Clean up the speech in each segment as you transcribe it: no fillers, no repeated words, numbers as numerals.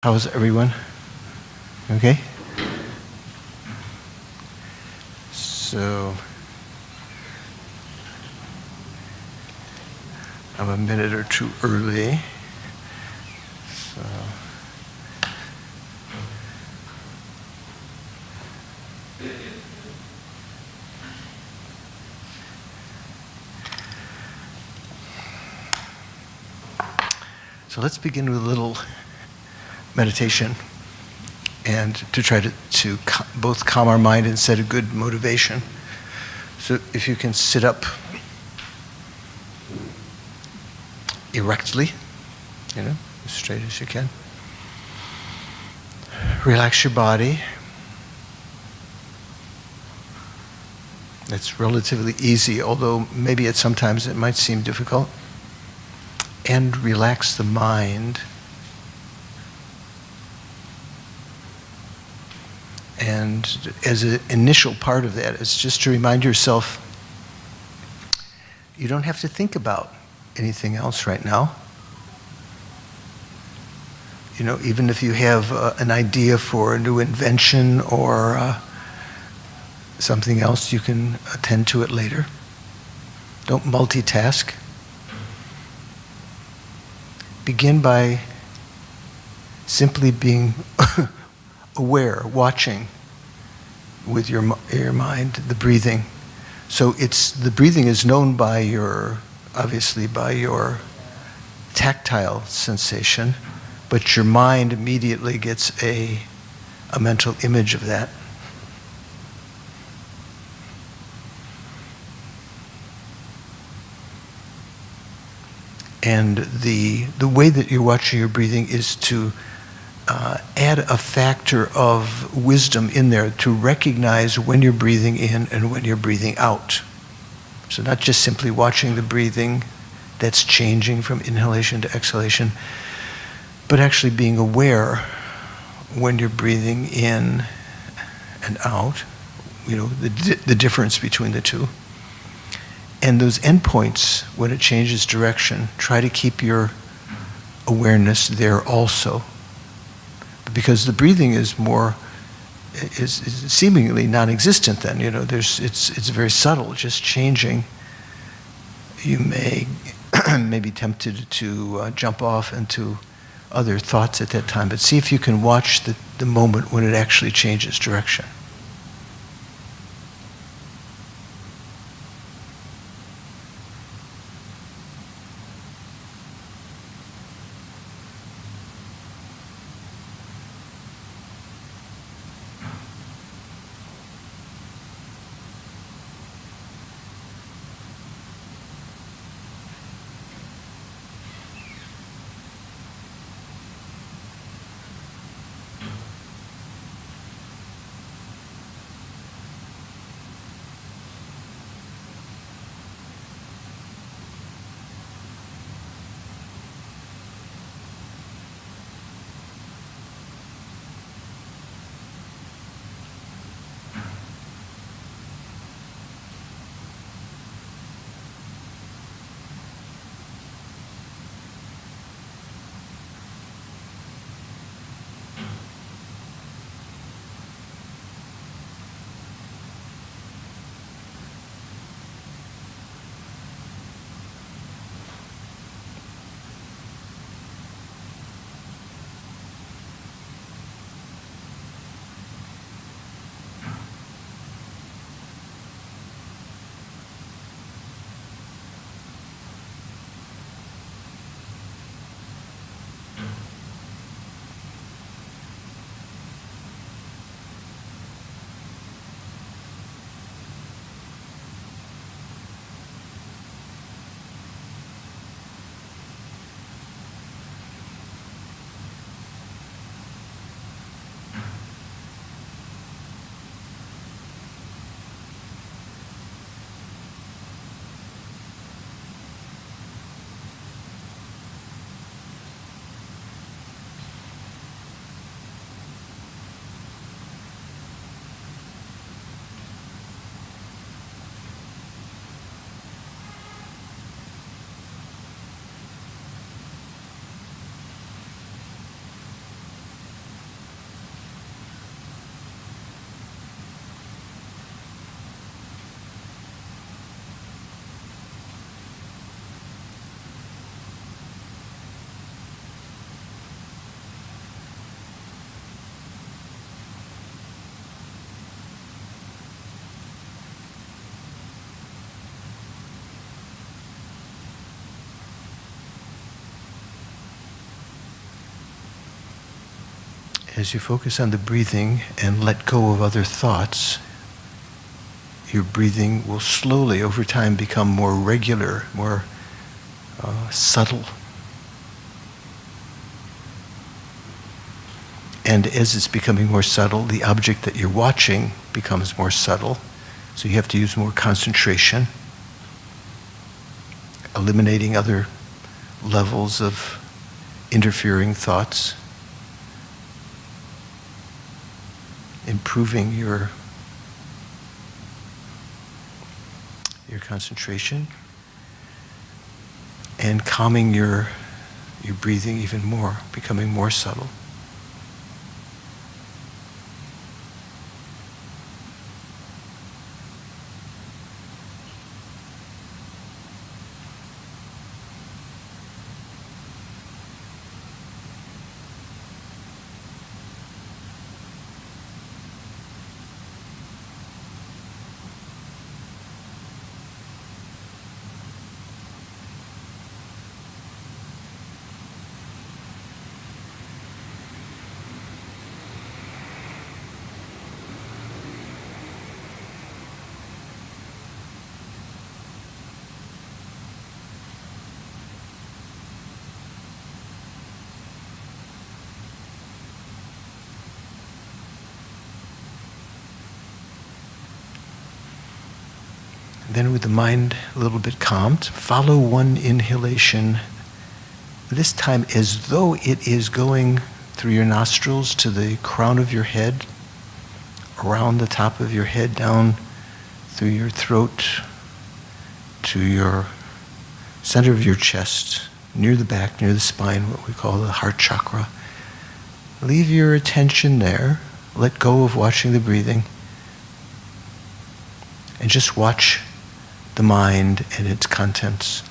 How's everyone? Okay? So, I'm a minute or two early. So let's begin with a little meditation, and to try to both calm our mind and set a good motivation. So if you can sit up erectly, as straight as you can. Relax your body. It's relatively easy, although maybe sometimes it might seem difficult. And relax the mind. And as an initial part of that, it's just to remind yourself, you don't have to think about anything else right now. Even if you have an idea for a new invention or something else, you can attend to it later. Don't multitask. Begin by simply being aware, watching with your mind, the breathing. So the breathing is known by your tactile sensation, but your mind immediately gets a mental image of that. And the way that you're watching your breathing is to add a factor of wisdom in there to recognize when you're breathing in and when you're breathing out. So not just simply watching the breathing that's changing from inhalation to exhalation, but actually being aware when you're breathing in and out, the difference between the two. And those endpoints, when it changes direction, try to keep your awareness there also. Because the breathing is seemingly non-existent then, it's very subtle, just changing. You may be tempted to jump off into other thoughts at that time, but see if you can watch the moment when it actually changes direction. As you focus on the breathing and let go of other thoughts, your breathing will slowly, over time, become more regular, more subtle. And as it's becoming more subtle, the object that you're watching becomes more subtle. So you have to use more concentration, eliminating other levels of interfering thoughts, improving your concentration, and calming your breathing even more, becoming more subtle. Then with the mind a little bit calmed, follow one inhalation, this time as though it is going through your nostrils to the crown of your head, around the top of your head, down through your throat to your center of your chest, near the back, near the spine, what we call the heart chakra. Leave your attention there. Let go of watching the breathing. And just watch the mind and its contents.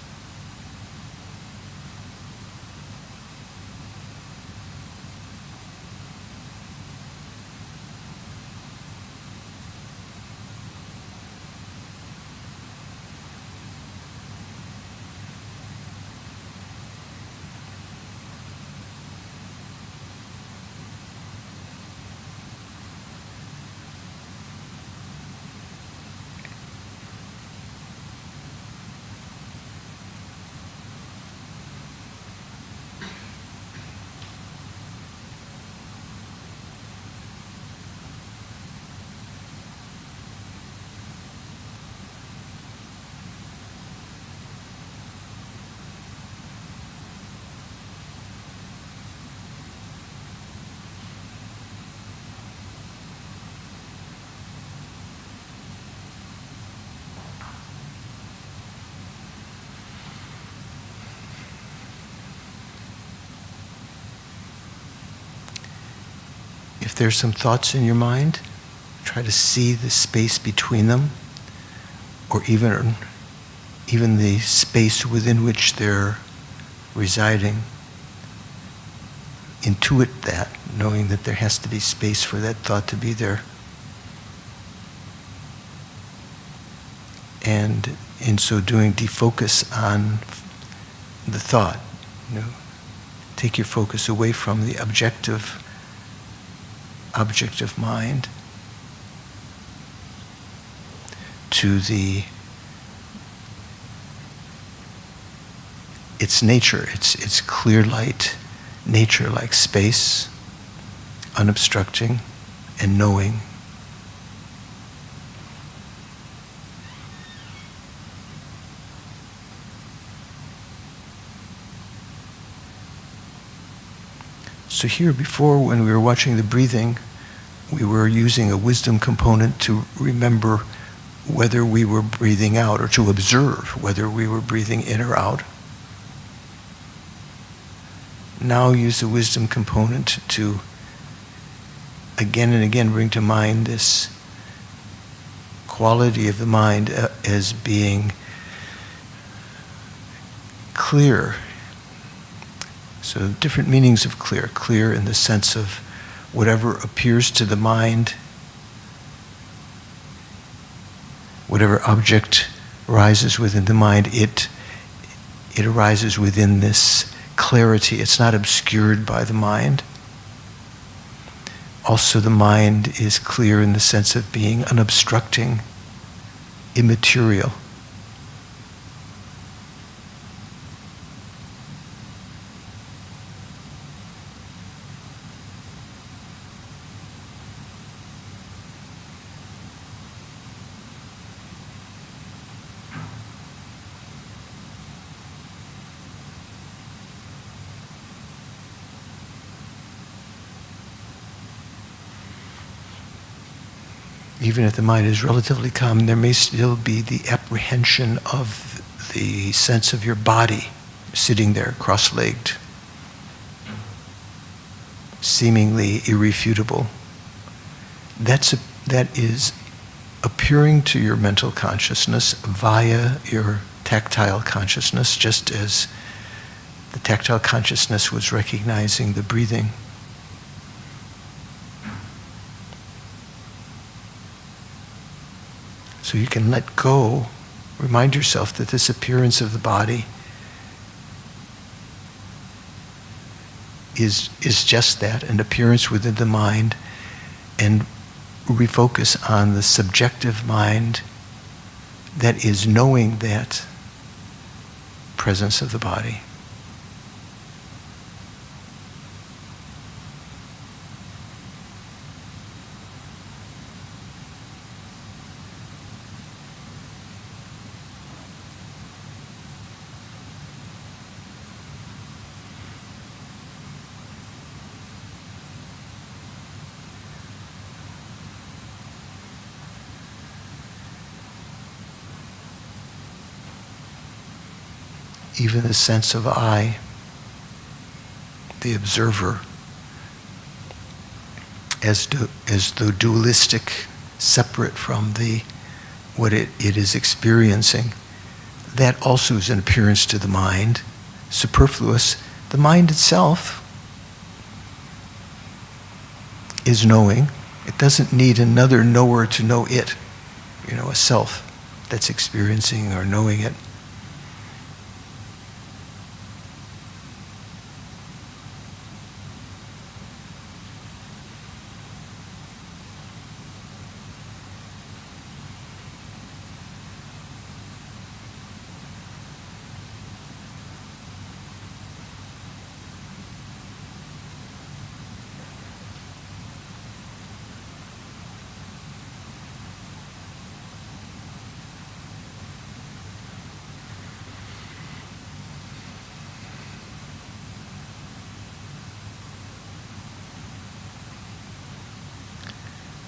If there's some thoughts in your mind, try to see the space between them, or even the space within which they're residing. Intuit that, knowing that there has to be space for that thought to be there. And in so doing, defocus on the thought. Take your focus away from the object of mind to its nature, its clear light nature, like space, unobstructing and knowing. So here before, when we were watching the breathing, we were using a wisdom component to remember whether we were breathing out, or to observe whether we were breathing in or out. Now use the wisdom component to again and again bring to mind this quality of the mind as being clear. So different meanings of clear. Clear in the sense of whatever appears to the mind, whatever object arises within the mind, it arises within this clarity. It's not obscured by the mind. Also, the mind is clear in the sense of being unobstructing, immaterial. Even if the mind is relatively calm, there may still be the apprehension of the sense of your body sitting there cross-legged, seemingly irrefutable. That is appearing to your mental consciousness via your tactile consciousness, just as the tactile consciousness was recognizing the breathing. So you can let go, remind yourself that this appearance of the body is just that, an appearance within the mind, and refocus on the subjective mind that is knowing that presence of the body. Even the sense of I, the observer, as though dualistic, separate from what it is experiencing, that also is an appearance to the mind, superfluous. The mind itself is knowing. It doesn't need another knower to know it, a self that's experiencing or knowing it.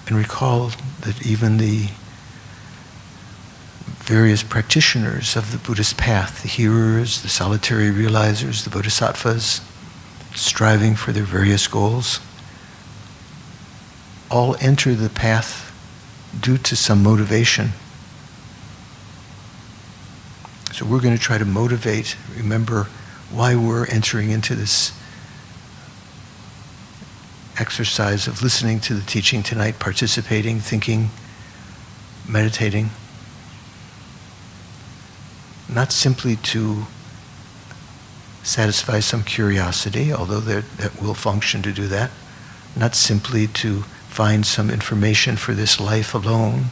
And recall that even the various practitioners of the Buddhist path, the hearers, the solitary realizers, the bodhisattvas, striving for their various goals, all enter the path due to some motivation. So we're going to try to motivate, remember why we're entering into this exercise of listening to the teaching tonight, participating, thinking, meditating. Not simply to satisfy some curiosity, although that will function to do that. Not simply to find some information for this life alone,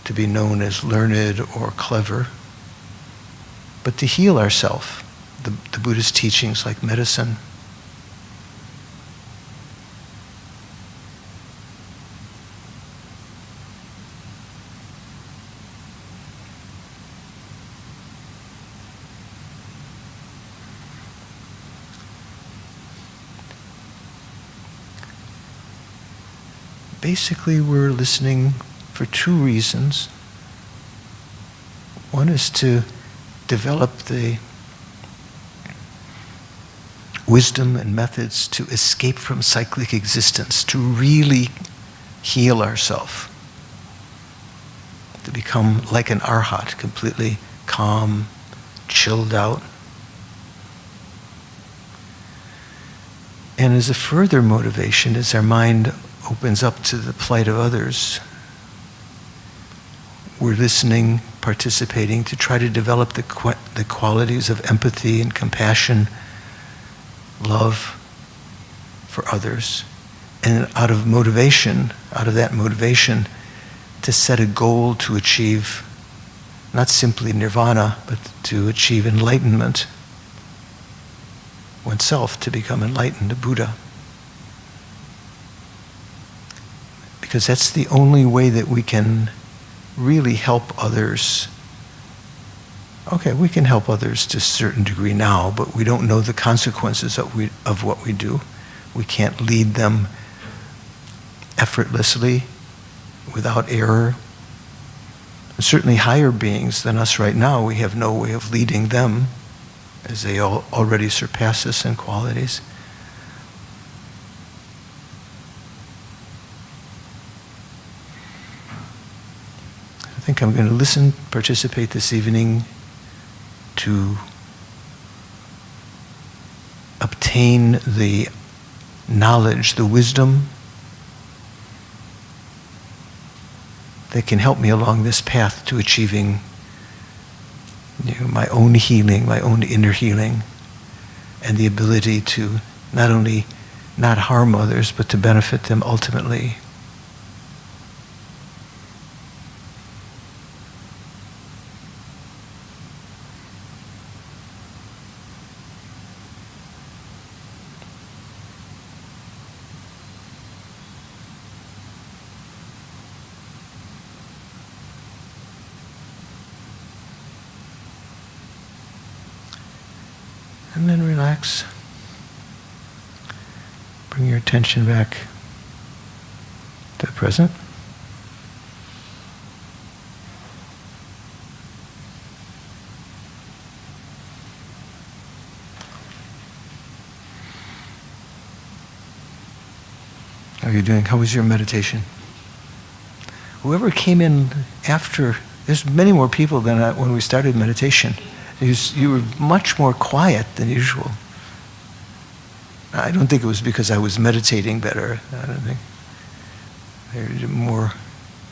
to be known as learned or clever, but to heal ourselves. The Buddhist teachings like medicine. Basically, we're listening for two reasons. One is to develop the wisdom and methods to escape from cyclic existence, to really heal ourselves, to become like an arhat, completely calm, chilled out. And as a further motivation, as our mind opens up to the plight of others, we're listening, participating to try to develop the qualities of empathy and compassion, love for others, And out of that motivation, to set a goal to achieve not simply nirvana, but to achieve enlightenment oneself, to become enlightened, a Buddha. Because that's the only way that we can really help others. Okay, we can help others to a certain degree now, but we don't know the consequences of what we do. We can't lead them effortlessly, without error. And certainly higher beings than us right now, we have no way of leading them, as they already surpass us in qualities. I think I'm going to participate this evening to obtain the knowledge, the wisdom that can help me along this path to achieving my own healing, my own inner healing, and the ability to not only not harm others, but to benefit them ultimately. And then relax. Bring your attention back to the present. How are you doing? How was your meditation? Whoever came in after, there's many more people than when we started meditation. You were much more quiet than usual. I don't think it was because I was meditating better. I don't think. They're more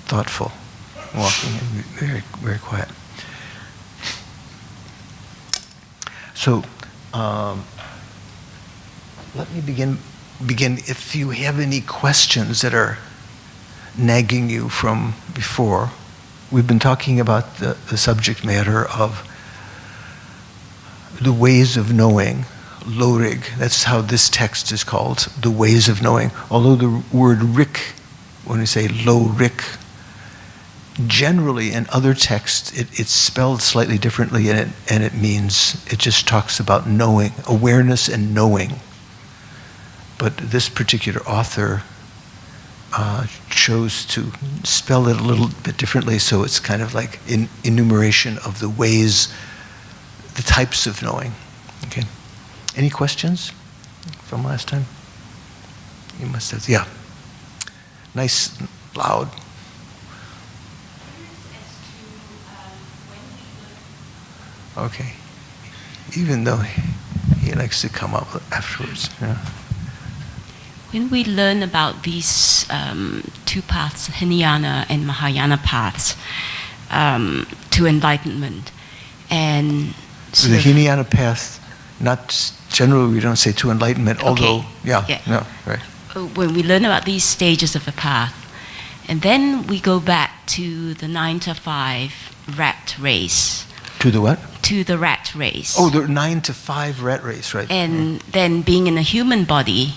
thoughtful, walking, and very, very quiet. So, let me begin. If you have any questions that are nagging you from before, we've been talking about the subject matter of the ways of knowing, lorig, that's how this text is called, the ways of knowing. Although the word rik, when we say lo-rik, generally in other texts it's spelled slightly differently, and it just talks about knowing, awareness and knowing. But this particular author chose to spell it a little bit differently, so it's kind of like an enumeration of the ways, the types of knowing. Okay. Any questions from last time? You must have, yeah. Nice, loud. Okay. Even though he likes to come up afterwards. Yeah. When we learn about these two paths, Hinayana and Mahayana paths, to enlightenment, and so the Hinayana path, not generally we don't say to enlightenment, although, okay. yeah, no, right. When we learn about these stages of the path, and then we go back to the 9 to 5 rat race. To the what? To the rat race. Oh, the 9 to 5 rat race, right. And then being in a human body,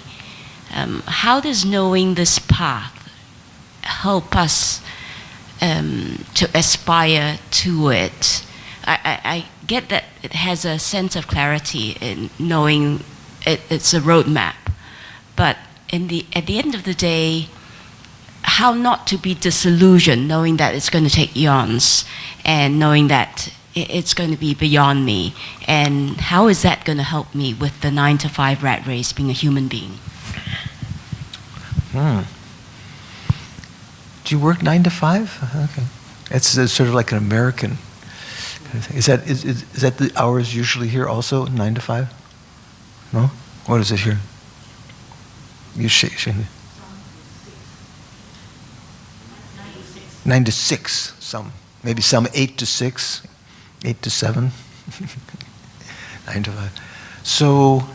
how does knowing this path help us to aspire to it? I get that it has a sense of clarity in knowing it's a roadmap, but at the end of the day, how not to be disillusioned knowing that it's going to take eons and knowing that it's going to be beyond me, and how is that going to help me with the 9 to 5 rat race, being a human being? Do you work 9 to 5? Okay. It's sort of like an American kind of thing. Is that the hours usually here also, 9 to 5? No? What is it here? You shake. 9 to 6, some. Maybe some 8 to 6, 8 to 7, 9 to 5. So,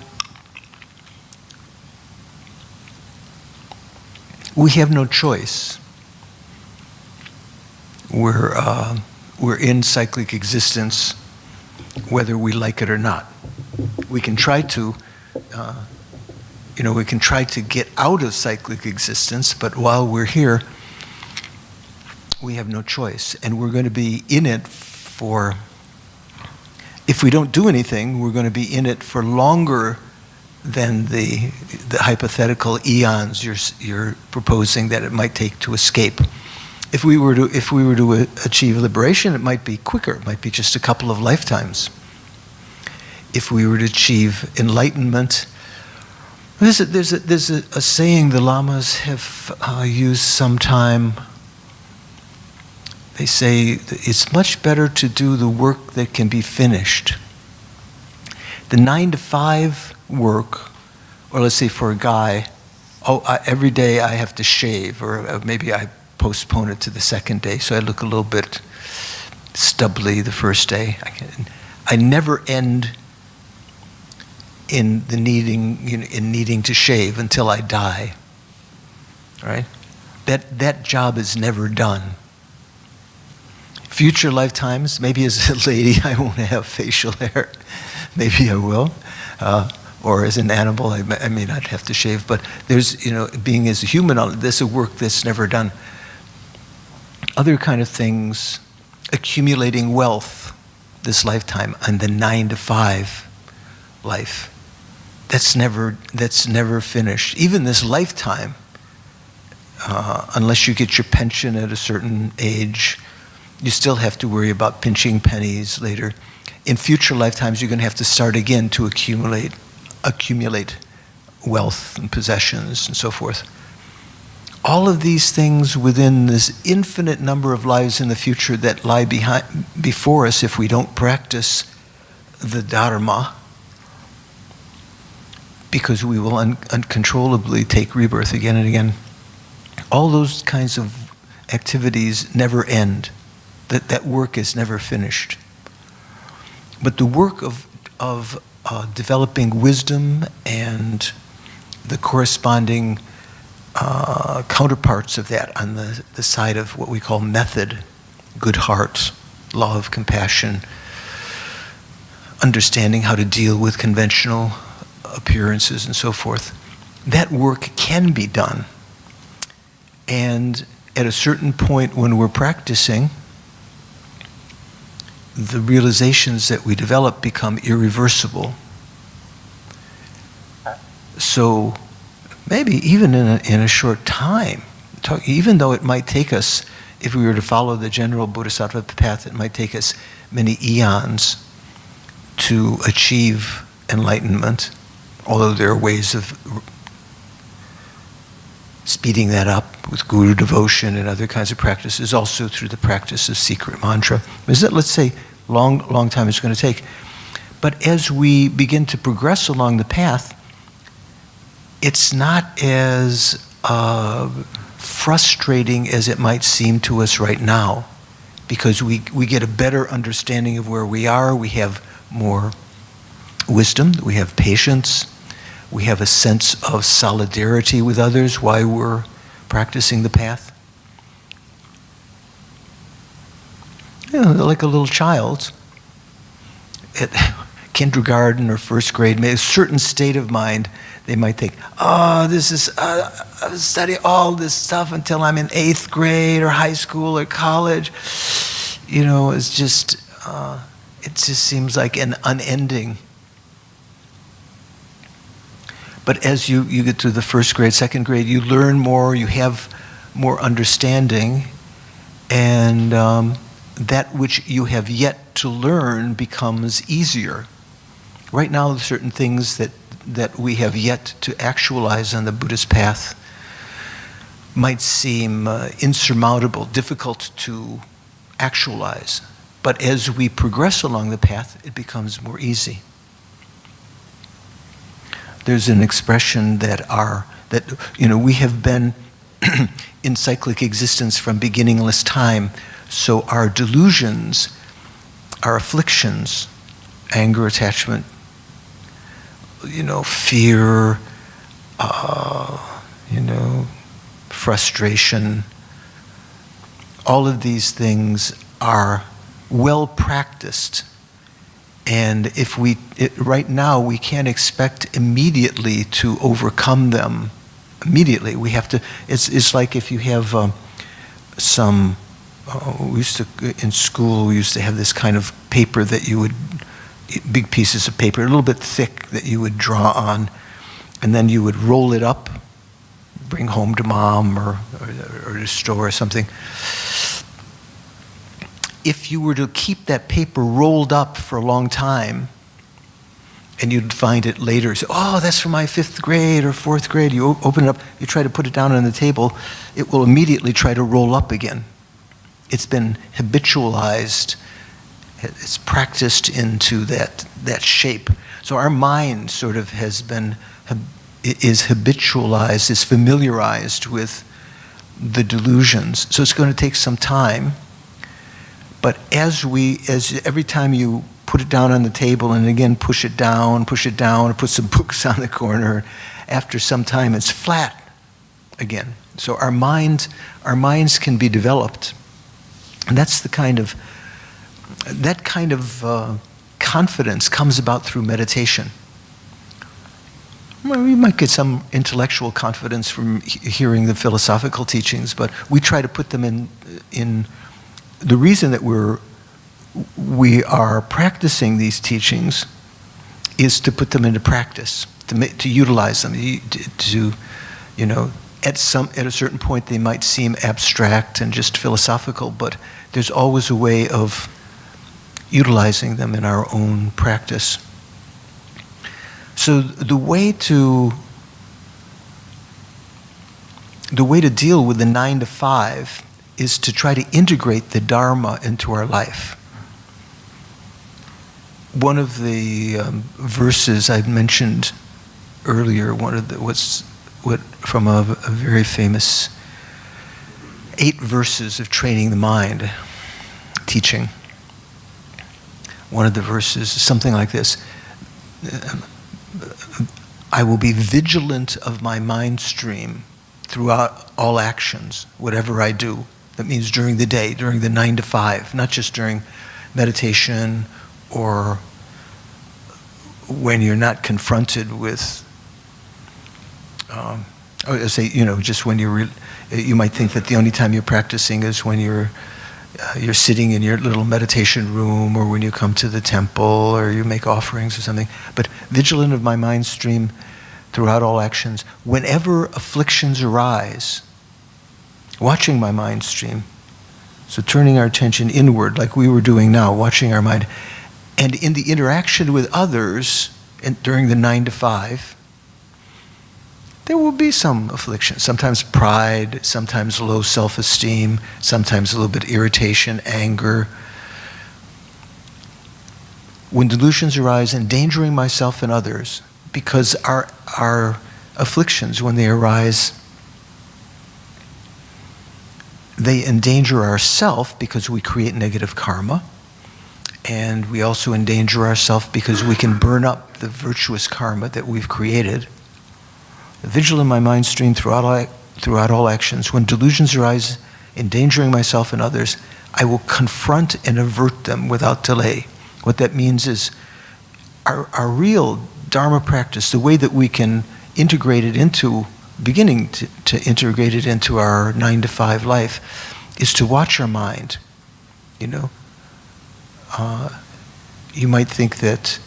We have no choice. We're in cyclic existence, whether we like it or not. We can try to, we can try to get out of cyclic existence, but while we're here, we have no choice, and we're going to be in it for. If we don't do anything, we're going to be in it for longer than the hypothetical eons you're proposing that it might take to escape. If we were to achieve liberation, it might be quicker. It might be just a couple of lifetimes. If we were to achieve enlightenment, there's a saying the lamas have used sometime. They say it's much better to do the work that can be finished. The 9-to-5 work, or let's say for a guy, every day I have to shave, or maybe I postpone it to the second day, so I look a little bit stubbly the first day. I never end in needing to shave until I die. Right? That job is never done. Future lifetimes, maybe as a lady I won't have facial hair. Maybe I will. Or as an animal, I may not have to shave. But there's, being as a human, there's a work that's never done. Other kind of things, accumulating wealth this lifetime, and the 9-to-5 life. That's never finished. Even this lifetime, unless you get your pension at a certain age, you still have to worry about pinching pennies later. In future lifetimes, you're going to have to start again to accumulate wealth and possessions and so forth. All of these things within this infinite number of lives in the future that lie before us if we don't practice the Dharma, because we will uncontrollably take rebirth again and again. All those kinds of activities never end. That work is never finished. But the work of developing wisdom and the corresponding counterparts of that on the side of what we call method, good heart, law of compassion, understanding how to deal with conventional appearances and so forth, that work can be done. And at a certain point when we're practicing, the realizations that we develop become irreversible. So maybe even in a short time, even though it might take us, if we were to follow the general bodhisattva path, it might take us many eons to achieve enlightenment, although there are ways of speeding that up with guru devotion and other kinds of practices, also through the practice of secret mantra. Let's say long time it's going to take. But as we begin to progress along the path, it's not as frustrating as it might seem to us right now, because we get a better understanding of where we are. We have more wisdom, we have patience, we have a sense of solidarity with others while we're practicing the path. Like a little child at kindergarten or first grade, a certain state of mind, they might think, this is, I'll study all this stuff until I'm in 8th grade or high school or college. It's just, it just seems like an unending. But as you get to the first grade, second grade, you learn more, you have more understanding, and that which you have yet to learn becomes easier. Right now, there are certain things that we have yet to actualize on the Buddhist path might seem insurmountable, difficult to actualize. But as we progress along the path, it becomes more easy. There's an expression that we have been in cyclic existence from beginningless time, so our delusions, our afflictions, anger, attachment, fear, frustration, all of these things are well practiced. And if right now we can't expect immediately to overcome them. Immediately, we have to. It's like if you have in school we used to have this kind of paper that you would, big pieces of paper, a little bit thick, that you would draw on, and then you would roll it up, bring home to mom or the store or something. If you were to keep that paper rolled up for a long time, and you'd find it later, say, oh, that's from my 5th grade or 4th grade, you open it up, you try to put it down on the table, it will immediately try to roll up again. It's been habitualized, it's practiced into that shape. So our mind sort of is habitualized, is familiarized with the delusions. So it's going to take some time. But as every time you put it down on the table and again push it down, or put some books on the corner, after some time it's flat again. So our minds can be developed. And that's that kind of confidence comes about through meditation. Well, we might get some intellectual confidence from hearing the philosophical teachings, but we try to put them in the reason that we are practicing these teachings is to put them into practice, to utilize them, to at a certain point they might seem abstract and just philosophical, but there's always a way of utilizing them in our own practice. So the way to deal with the 9 to 5 is to try to integrate the Dharma into our life. One of the verses I mentioned earlier, from a very famous 8 verses of training the mind teaching. One of the verses is something like this: I will be vigilant of my mind stream throughout all actions, whatever I do. That means during the day, during the 9 to 5, not just during meditation or when you're not confronted with, just when you might think that the only time you're practicing is when you're sitting in your little meditation room, or when you come to the temple, or you make offerings or something. But vigilant of my mind stream throughout all actions, whenever afflictions arise, watching my mind stream. So turning our attention inward, like we were doing now, watching our mind. And in the interaction with others, during the 9 to 5, there will be some affliction. Sometimes pride, sometimes low self-esteem, sometimes a little bit irritation, anger. When delusions arise, endangering myself and others, because our afflictions, when they arise, they endanger ourself because we create negative karma, and we also endanger ourselves because we can burn up the virtuous karma that we've created. Vigilant in my mind stream throughout all actions. When delusions arise, endangering myself and others, I will confront and avert them without delay. What that means is our real Dharma practice, the way that we can integrate it into, beginning to integrate it into our 9 to 5 life, is to watch our mind. You might think that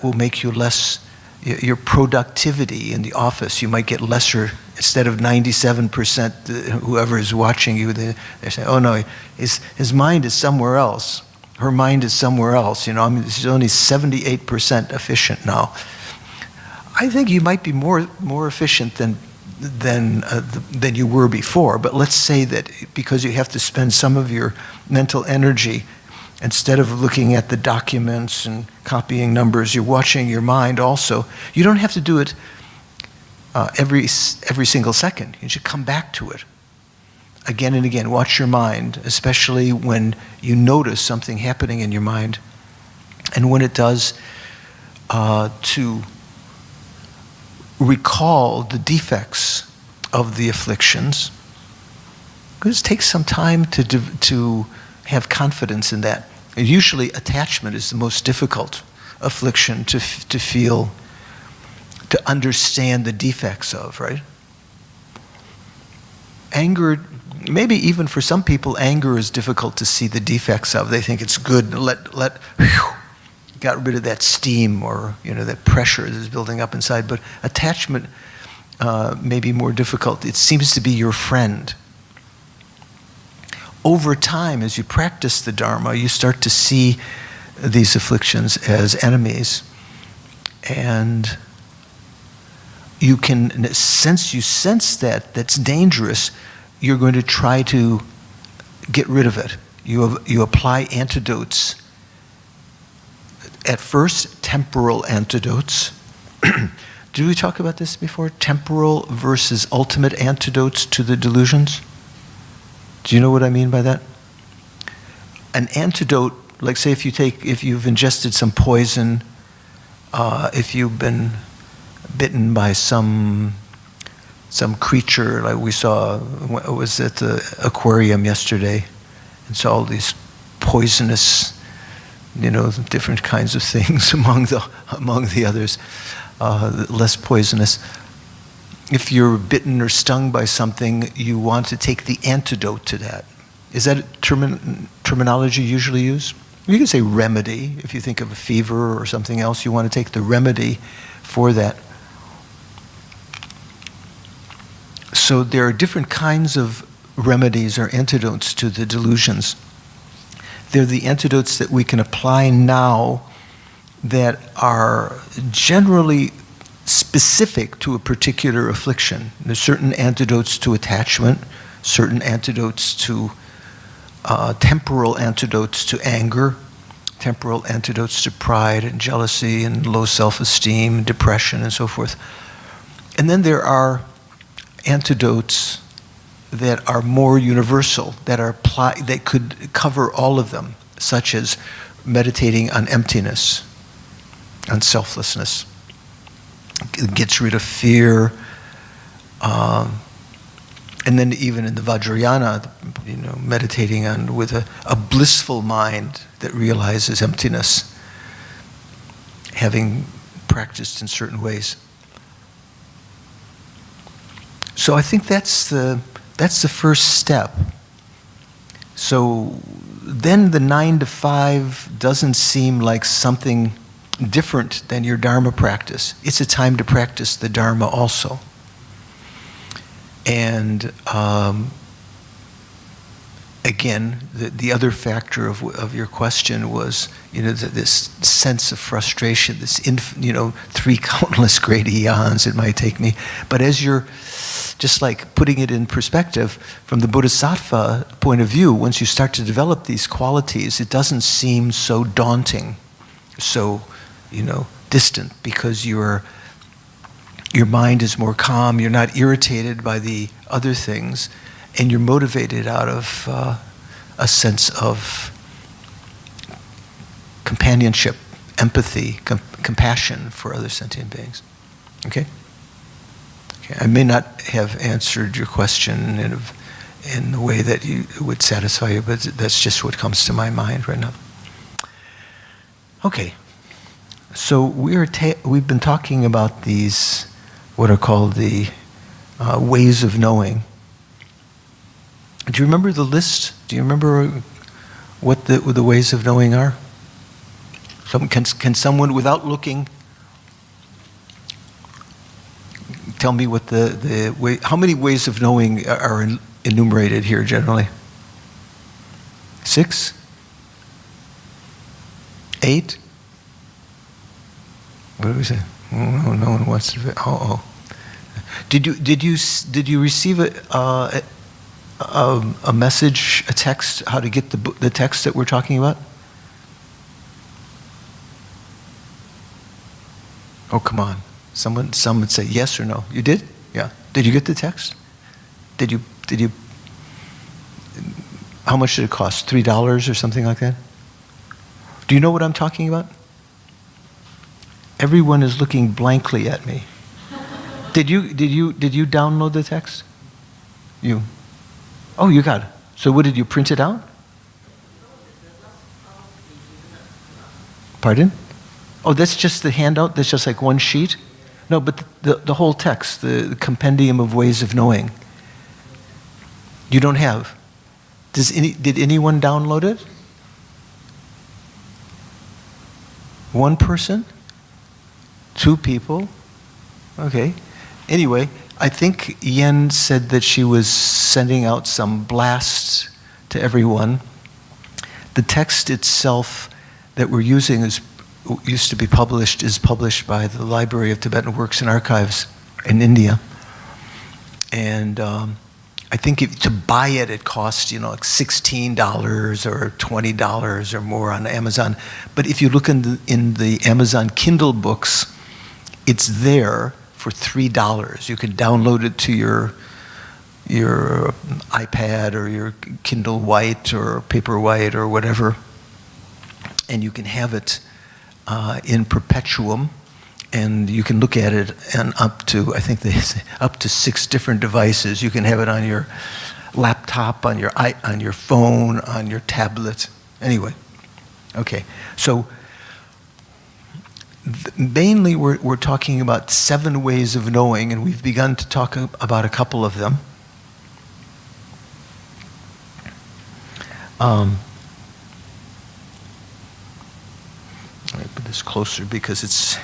will make you less, your productivity in the office, you might get lesser. Instead of 97%, whoever is watching you, they're saying, oh no, his mind is somewhere else. Her mind is somewhere else. She's only 78% efficient now. I think you might be more efficient than you were before. But let's say that because you have to spend some of your mental energy, instead of looking at the documents and copying numbers, you're watching your mind also. You don't have to do it every single second. You should come back to it again and again. Watch your mind, especially when you notice something happening in your mind. And when it does, to recall the defects of the afflictions Because it takes some time to have confidence in that. And usually attachment is the most difficult affliction to feel, to understand the defects of, right? Anger, maybe even for some people, anger is difficult to see the defects of. They think it's good, got rid of that steam or that pressure that is building up inside. But attachment may be more difficult. It seems to be your friend. Over time, as you practice the Dharma, you start to see these afflictions as enemies. And you can sense that's dangerous, you're going to try to get rid of it. You apply antidotes. At first, temporal antidotes. Did we talk about this before? Temporal versus ultimate antidotes to the delusions? Do you know what I mean by that? An antidote, like say if you've ingested some poison, if you've been bitten by some creature, like we saw, I was at the aquarium yesterday and saw all these poisonous, different kinds of things among the others, less poisonous. If you're bitten or stung by something, you want to take the antidote to that. Is that terminology usually used? You can say remedy. If you think of a fever or something else, you want to take the remedy for that. So there are different kinds of remedies or antidotes to the delusions. They're the antidotes that we can apply now that are generally specific to a particular affliction. There's certain antidotes to attachment, certain antidotes to temporal antidotes to anger, temporal antidotes to pride and jealousy and low self-esteem, depression and so forth. And then there are antidotes that are more universal, that could cover all of them, such as meditating on emptiness, on selflessness. It gets rid of fear, and then even in the Vajrayana, meditating on with a blissful mind that realizes emptiness, having practiced in certain ways. So I think that's the first step. So then the 9 to 5 doesn't seem like something different than your Dharma practice. It's a time to practice the Dharma also. And again, the other factor of your question was, this sense of frustration, this 3 countless great eons it might take me. But as you're just like putting it in perspective, from the Bodhisattva point of view, once you start to develop these qualities, it doesn't seem so daunting, so distant, because your mind is more calm, you're not irritated by the other things, and you're motivated out of a sense of companionship, empathy, compassion for other sentient beings. Okay? I may not have answered your question in the way that would satisfy you, but that's just what comes to my mind right now. Okay. So we've been talking about these, what are called the ways of knowing. Do you remember the list? Do you remember what the ways of knowing are? Can someone, without looking, tell me what the way? How many ways of knowing are enumerated here generally? 6? 8? What do we say? Oh, no one wants to. Did you receive a message, a text, how to get the text that we're talking about? Oh, come on. Someone would say yes or no. You did? Yeah. Did you get the text? Did you? How much did it cost? $3 or something like that? Do you know what I'm talking about? Everyone is looking blankly at me. Did you download the text? You? Oh, you got it. So what did you print it out? Pardon? Oh, that's just the handout? That's just like one sheet? No, but the whole text, the compendium of ways of knowing. You don't have. Did anyone download it? One person? Two people? Okay. Anyway, I think Yen said that she was sending out some blasts to everyone. The text itself that we're using used to be published, is published by the Library of Tibetan Works and Archives in India. And I think to buy it, it costs, like $16 or $20 or more on Amazon. But if you look in the Amazon Kindle books, it's there for $3. You can download it to your iPad or your Kindle White or Paperwhite or whatever, and you can have it in perpetuum, and you can look at it and up to, I think they say, up to 6 different devices. You can have it on your laptop, on your phone, on your tablet. Anyway, okay. So mainly we're talking about 7 ways of knowing, and we've begun to talk about a couple of them. Let me put this closer because it's...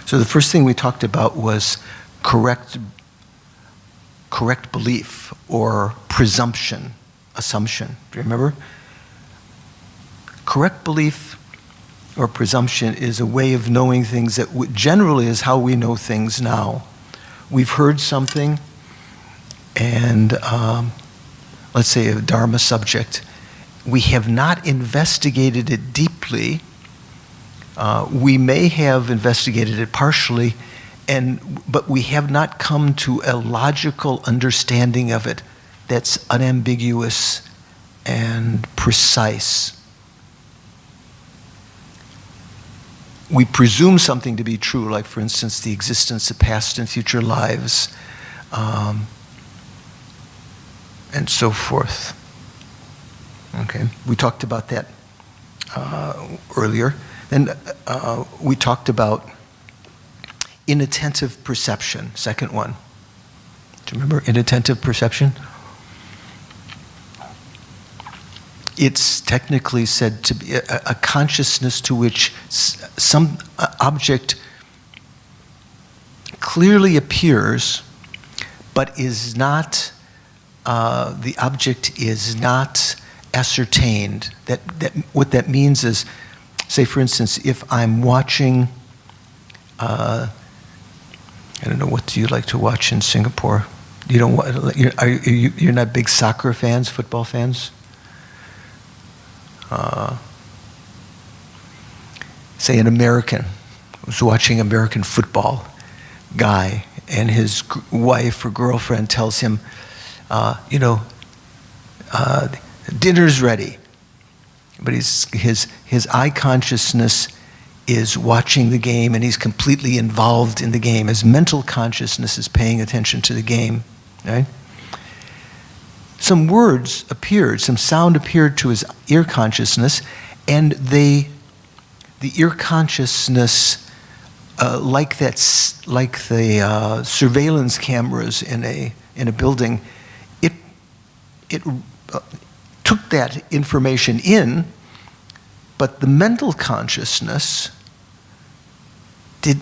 So the first thing we talked about was correct belief or presumption, assumption. Do you remember? Correct belief or presumption is a way of knowing things that generally is how we know things now. We've heard something, and let's say a Dharma subject, we have not investigated it deeply. We may have investigated it partially, but we have not come to a logical understanding of it that's unambiguous and precise. We presume something to be true, like, for instance, the existence of past and future lives, and so forth. Okay, we talked about that earlier. Then we talked about inattentive perception, second one. Do you remember inattentive perception? It's technically said to be a consciousness to which some object clearly appears, but is not, the object is not ascertained. What that means is, say for instance, if I'm watching, I don't know, what do you like to watch in Singapore? You're not big soccer fans, football fans? Say an American was watching American football guy, and his wife or girlfriend tells him, dinner's ready. But his eye consciousness is watching the game, and he's completely involved in the game. His mental consciousness is paying attention to the game, right? Some words appeared, some sound appeared to his ear consciousness, and the ear consciousness, like the surveillance cameras in a building, it took that information in, but the mental consciousness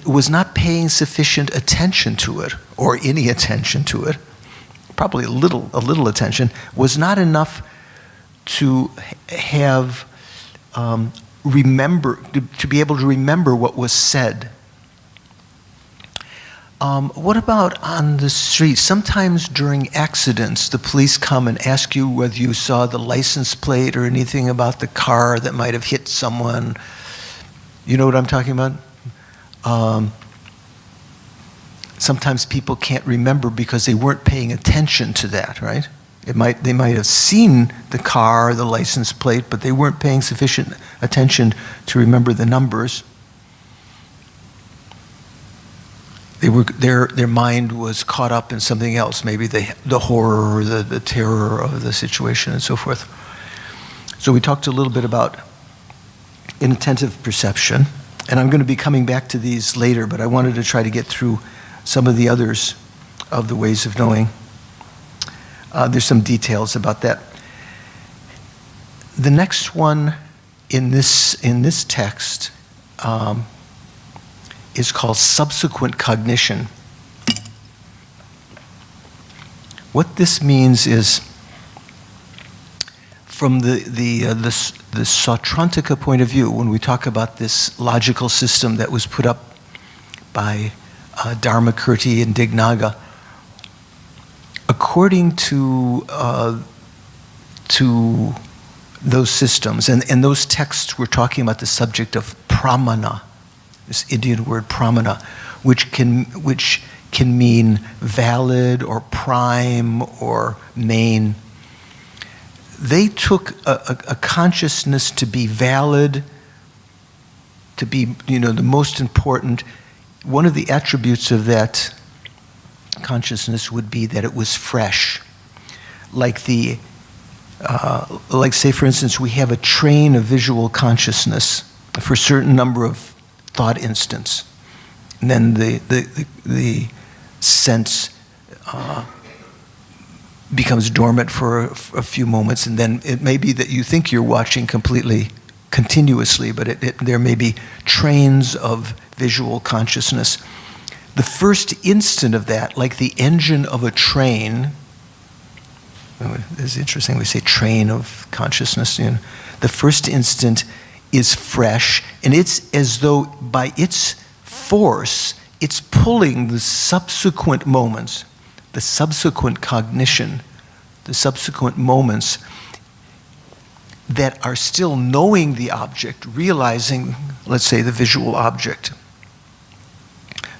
was not paying sufficient attention to it, or any attention to it. Probably a little attention, was not enough to have to be able to remember what was said. What about on the street? Sometimes during accidents, the police come and ask you whether you saw the license plate or anything about the car that might have hit someone. You know what I'm talking about? Sometimes people can't remember because they weren't paying attention to that, right? They might have seen the car, the license plate, but they weren't paying sufficient attention to remember the numbers. their mind was caught up in something else, maybe the horror or the terror of the situation and so forth. So we talked a little bit about inattentive perception, and I'm going to be coming back to these later, but I wanted to try to get through some of the others of the ways of knowing. There's some details about that. The next one in this text is called subsequent cognition. What this means is, from the Sautrantika point of view, when we talk about this logical system that was put up by Dharmakirti and Dignaga, according to those systems, and those texts were talking about the subject of pramana, this Indian word pramana, which can mean valid or prime or main. They took a consciousness to be valid, to be, the most important. One of the attributes of that consciousness would be that it was fresh. Like say, for instance, we have a train of visual consciousness for a certain number of thought instants. And then the sense becomes dormant for a few moments, and then it may be that you think you're watching completely continuously, but there may be trains of visual consciousness. The first instant of that, like the engine of a train, it's interesting we say train of consciousness, the first instant is fresh, and it's as though by its force, it's pulling the subsequent moments, the subsequent cognition, the subsequent moments that are still knowing the object, realizing, let's say, the visual object,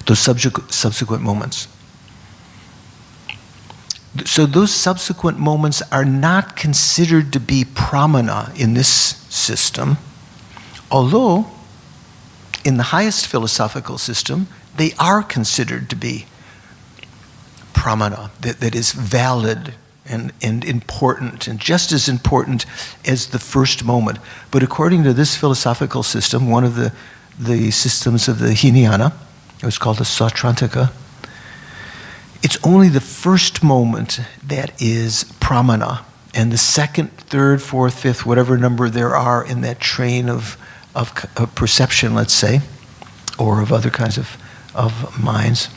those subsequent moments. So those subsequent moments are not considered to be pramana in this system, although in the highest philosophical system, they are considered to be pramana, that is valid and important, and just as important as the first moment. But according to this philosophical system, one of the systems of the Hinayana, it was called the Sautrantika, it's only the first moment that is pramana, and the second, third, fourth, fifth, whatever number there are in that train of perception, let's say, or of other kinds of minds,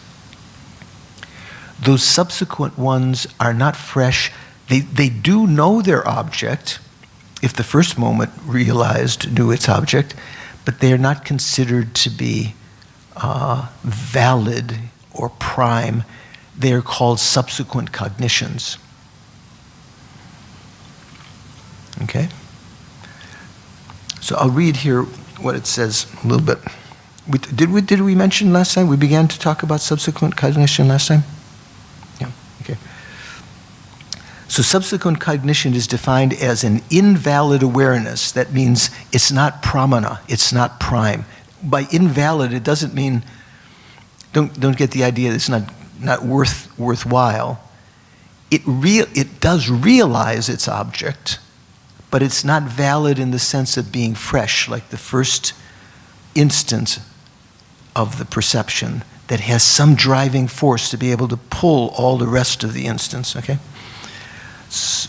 those subsequent ones are not fresh. They do know their object, if the first moment knew its object, but they are not considered to be valid or prime. They are called subsequent cognitions. Okay? So I'll read here what it says a little bit. Did we mention last time? We began to talk about subsequent cognition last time? Yeah, okay. So subsequent cognition is defined as an invalid awareness. That means it's not pramana, it's not prime. By invalid, it doesn't mean, don't get the idea that it's not worthwhile. It does realize its object, but it's not valid in the sense of being fresh, like the first instant of the perception that has some driving force to be able to pull all the rest of the instants, okay?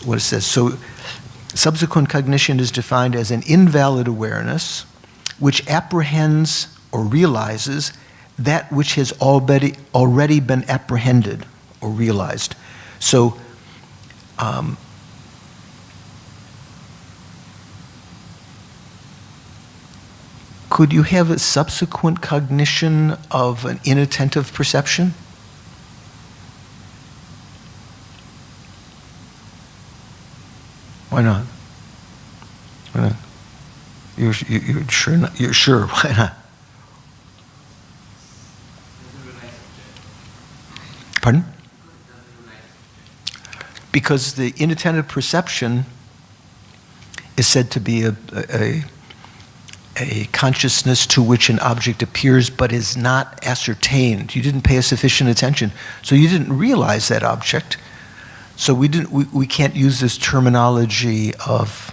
What it says, so subsequent cognition is defined as an invalid awareness which apprehends or realizes that which has already been apprehended or realized. So, could you have a subsequent cognition of an inattentive perception? Why not? Why not? You're sure? You're sure? Why not? Pardon? Because the inattentive perception is said to be a consciousness to which an object appears but is not ascertained. You didn't pay sufficient attention, so you didn't realize that object. So we can't use this terminology of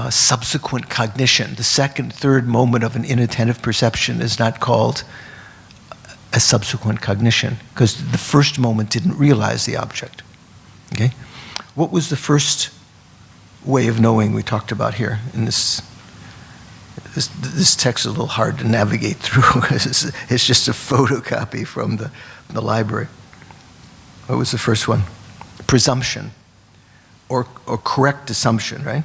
subsequent cognition. The second, third moment of an inattentive perception is not called a subsequent cognition because the first moment didn't realize the object. Okay? What was the first way of knowing we talked about here in this text is a little hard to navigate through. It's just a photocopy from the library. What was the first one? Presumption, or correct assumption, right?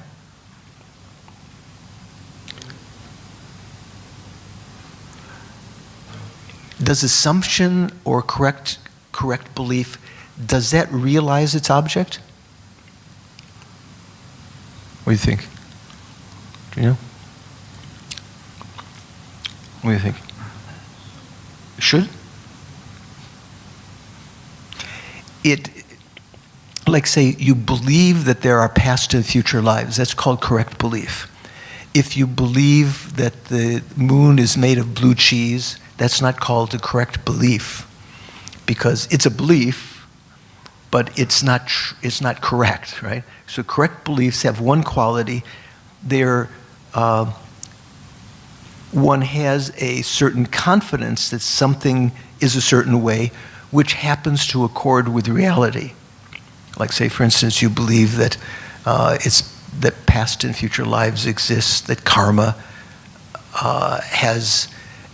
Does assumption or correct belief, does that realize its object? What do you think? Do you know? What do you think? Should? Like say, you believe that there are past and future lives. That's called correct belief. If you believe that the moon is made of blue cheese, that's not called a correct belief, because it's a belief, but it's not correct, right? So correct beliefs have one quality. One has a certain confidence that something is a certain way, which happens to accord with reality. Like say, for instance, you believe that that past and future lives exist, that karma has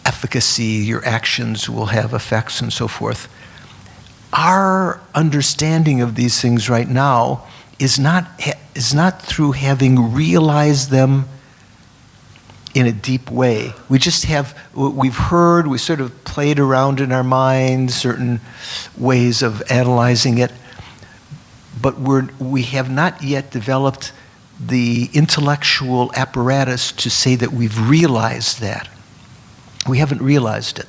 efficacy, your actions will have effects and so forth. Our understanding of these things right now is not through having realized them in a deep way. We just have, we've heard, we sort of played around in our mind certain ways of analyzing it, but we have not yet developed the intellectual apparatus to say that we've realized that. We haven't realized it.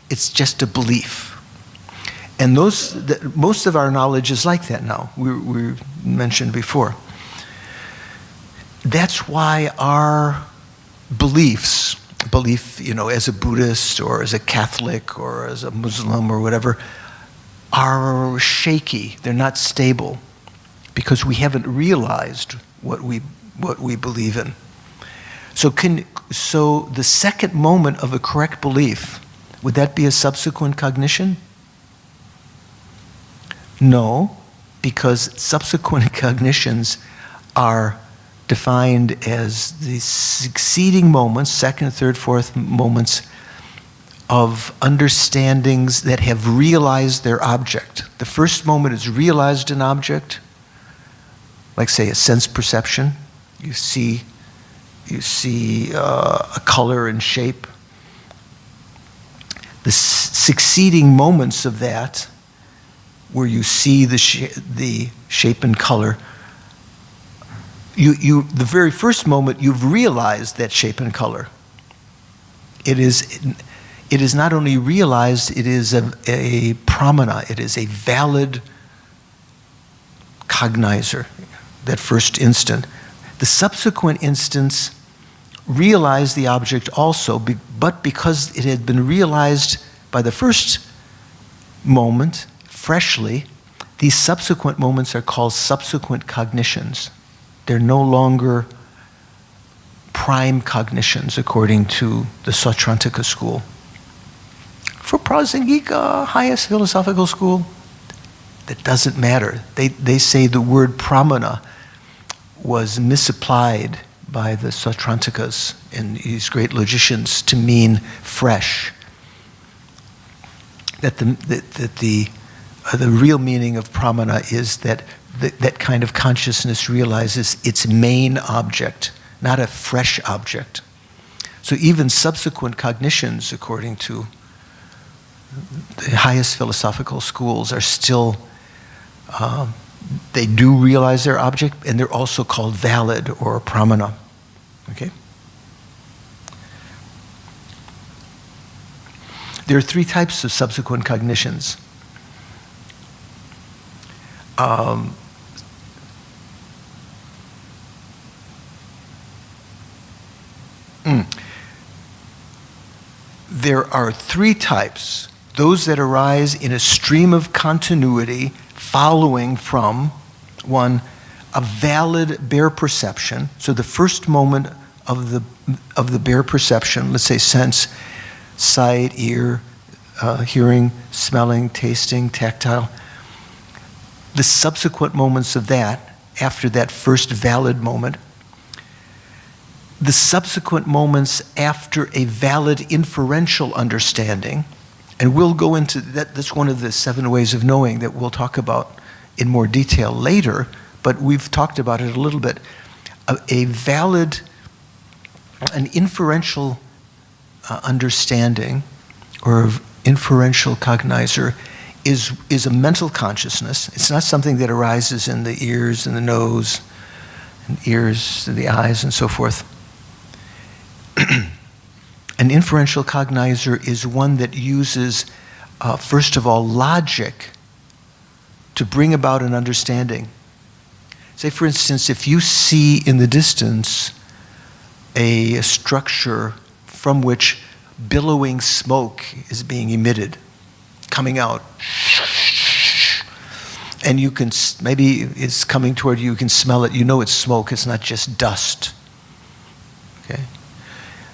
It's just a belief. And most of our knowledge is like that now. We mentioned before. That's why our belief, as a Buddhist or as a Catholic or as a Muslim or whatever, are shaky. They're not stable because we haven't realized what we believe in. So the second moment of a correct belief, would that be a subsequent cognition? No, because subsequent cognitions are defined as the succeeding moments, second, third, fourth moments of understandings that have realized their object. The first moment is realized an object, like say a sense perception. You see a color and shape. The succeeding moments of that, where you see the shape and color, the very first moment you've realized that shape and color. It is not only realized, it is a pramana, it is a valid cognizer, that first instant. The subsequent instance realized the object also, but because it had been realized by the first moment, freshly, these subsequent moments are called subsequent cognitions. They're no longer prime cognitions according to the Sautrantika school. For Prasangika, highest philosophical school, that doesn't matter. They say the word pramana was misapplied by the Sautrantikas and these great logicians to mean fresh. That the real meaning of pramana is that that kind of consciousness realizes its main object, not a fresh object. So even subsequent cognitions, according to the highest philosophical schools, are still, they do realize their object, and they're also called valid or pramana. Okay? There are three types of subsequent cognitions. there are three types. Those that arise in a stream of continuity following from, one, a valid bare perception. So the first moment of the bare perception, let's say sense, sight, ear, hearing, smelling, tasting, tactile. The subsequent moments of that, after that first valid moment, the subsequent moments after a valid inferential understanding, and we'll go into that. That's one of the 7 ways of knowing that we'll talk about in more detail later, but we've talked about it a little bit. An inferential understanding or inferential cognizer is a mental consciousness. It's not something that arises in the ears and the nose and ears and the eyes and so forth. An inferential cognizer is one that uses, first of all, logic to bring about an understanding. Say, for instance, if you see in the distance a structure from which billowing smoke is being emitted, coming out, and you can, maybe it's coming toward you, you can smell it, you know it's smoke, it's not just dust. Okay?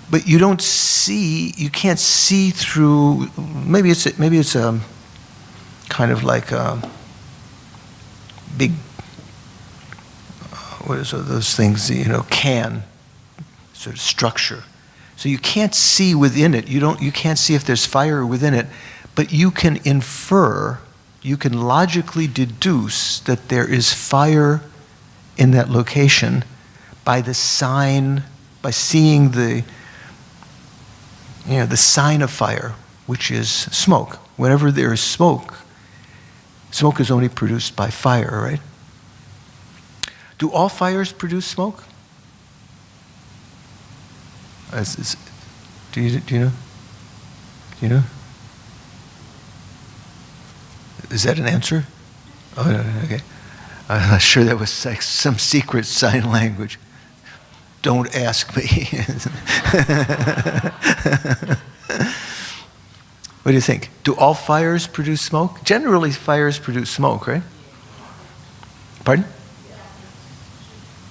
But you don't see, you can't see through, maybe it's a kind of like a big, what is those things, can sort of structure. So you can't see within it. You can't see if there's fire within it, but you can infer, you can logically deduce that there is fire in that location by the sign, by seeing the sign of fire, which is smoke. Whenever there is smoke, smoke is only produced by fire, right? Do all fires produce smoke? Do you know? Do you know? Is that an answer? Oh, no, okay. I'm not sure that was like some secret sign language. Don't ask me. What do you think? Do all fires produce smoke? Generally, fires produce smoke, right? Pardon?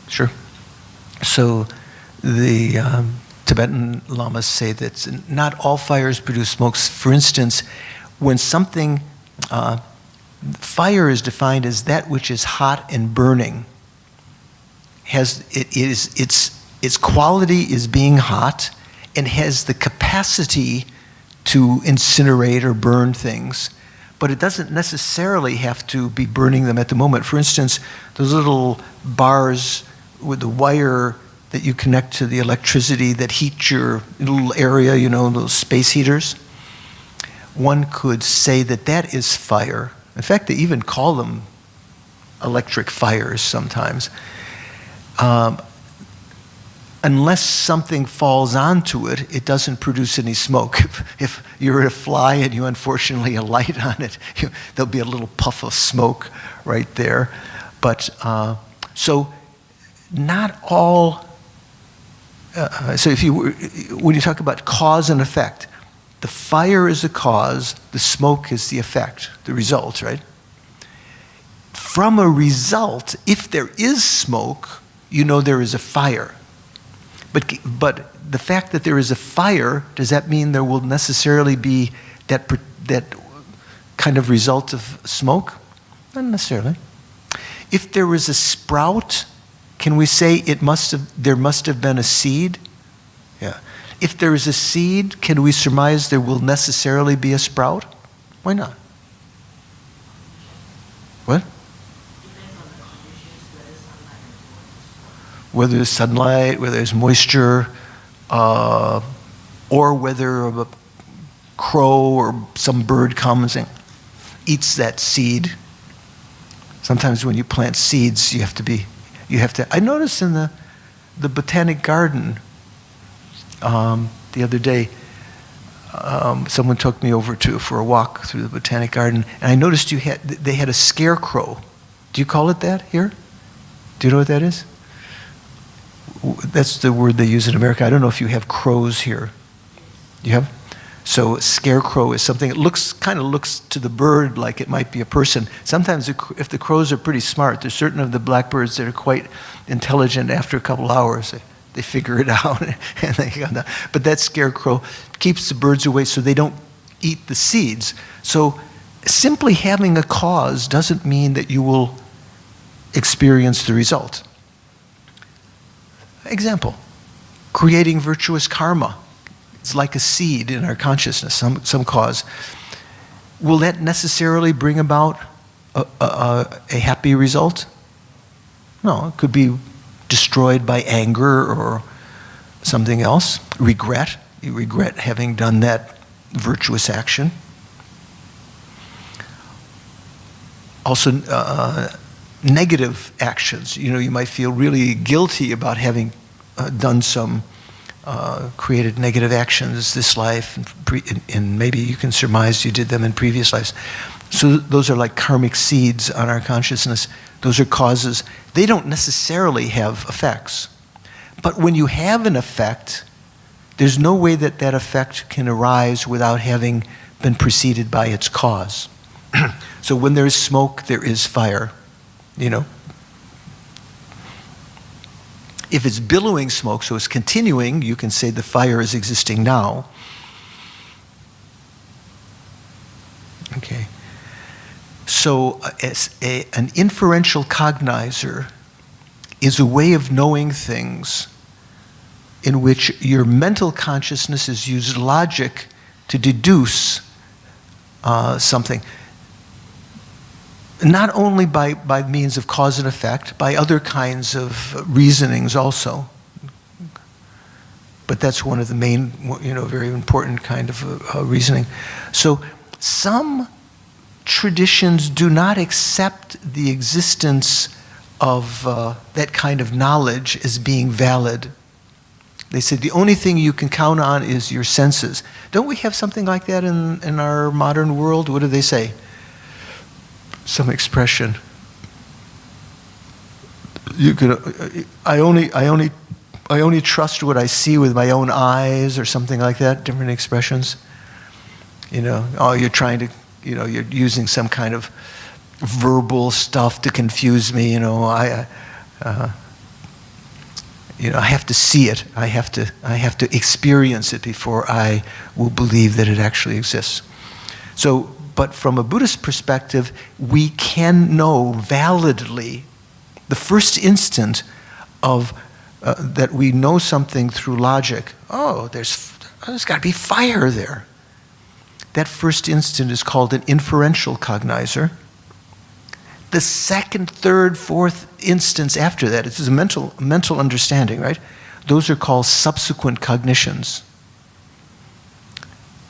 Sure. So the Tibetan lamas say that not all fires produce smoke. For instance, when something, fire is defined as that which is hot and burning. Its quality is being hot and has the capacity to incinerate or burn things, but it doesn't necessarily have to be burning them at the moment. For instance, those little bars with the wire that you connect to the electricity that heat your little area, those space heaters, one could say that that is fire. In fact, they even call them electric fires sometimes. Unless something falls onto it, it doesn't produce any smoke. If you're a fly and you unfortunately alight on it, there'll be a little puff of smoke right there. But so not all. So when you talk about cause and effect, the fire is the cause, the smoke is the effect, the result, right? From a result, if there is smoke, there is a fire. But the fact that there is a fire, does that mean there will necessarily be that kind of result of smoke? Not necessarily. If there is a sprout, can we say there must have been a seed? Yeah. If there is a seed, can we surmise there will necessarily be a sprout? Why not? What? Whether there's sunlight, whether there's moisture, or whether a crow or some bird comes and eats that seed. Sometimes when you plant seeds, you have to. I noticed in the botanic garden the other day, someone took me over for a walk through the botanic garden, and I noticed they had a scarecrow. Do you call it that here? Do you know what that is? That's the word they use in America. I don't know if you have crows here. You have? So scarecrow is something that kind of looks to the bird like it might be a person. Sometimes if the crows are pretty smart, there's certain of the blackbirds that are quite intelligent. After a couple hours, they figure it out and they come down. But that scarecrow keeps the birds away so they don't eat the seeds. So simply having a cause doesn't mean that you will experience the result. Example, creating virtuous karma. It's like a seed in our consciousness, some cause. Will that necessarily bring about a happy result? No, it could be destroyed by anger or something else. Regret. You regret having done that virtuous action. Also, negative actions. You might feel really guilty about having done some created negative actions this life, and maybe you can surmise you did them in previous lives. So those are like karmic seeds on our consciousness. Those are causes. They don't necessarily have effects. But when you have an effect, there's no way that that effect can arise without having been preceded by its cause. So when there is smoke, there is fire, If it's billowing smoke, so it's continuing, you can say the fire is existing now. Okay. So an inferential cognizer is a way of knowing things in which your mental consciousness has used logic to deduce something. Not only by means of cause and effect, by other kinds of reasonings also. But that's one of the main, very important kind of reasoning. So some traditions do not accept the existence of that kind of knowledge as being valid. They said the only thing you can count on is your senses. Don't we have something like that in our modern world? What do they say? Some expression. You could. I only trust what I see with my own eyes, or something like that. Different expressions. You're trying to. You're using some kind of verbal stuff to confuse me. I have to see it. I have to experience it before I will believe that it actually exists. So. But from a Buddhist perspective, we can know validly the first instant of that we know something through logic. Oh, there's got to be fire there. That first instant is called an inferential cognizer. The second, third, fourth instance after that, it's a mental understanding, right? Those are called subsequent cognitions.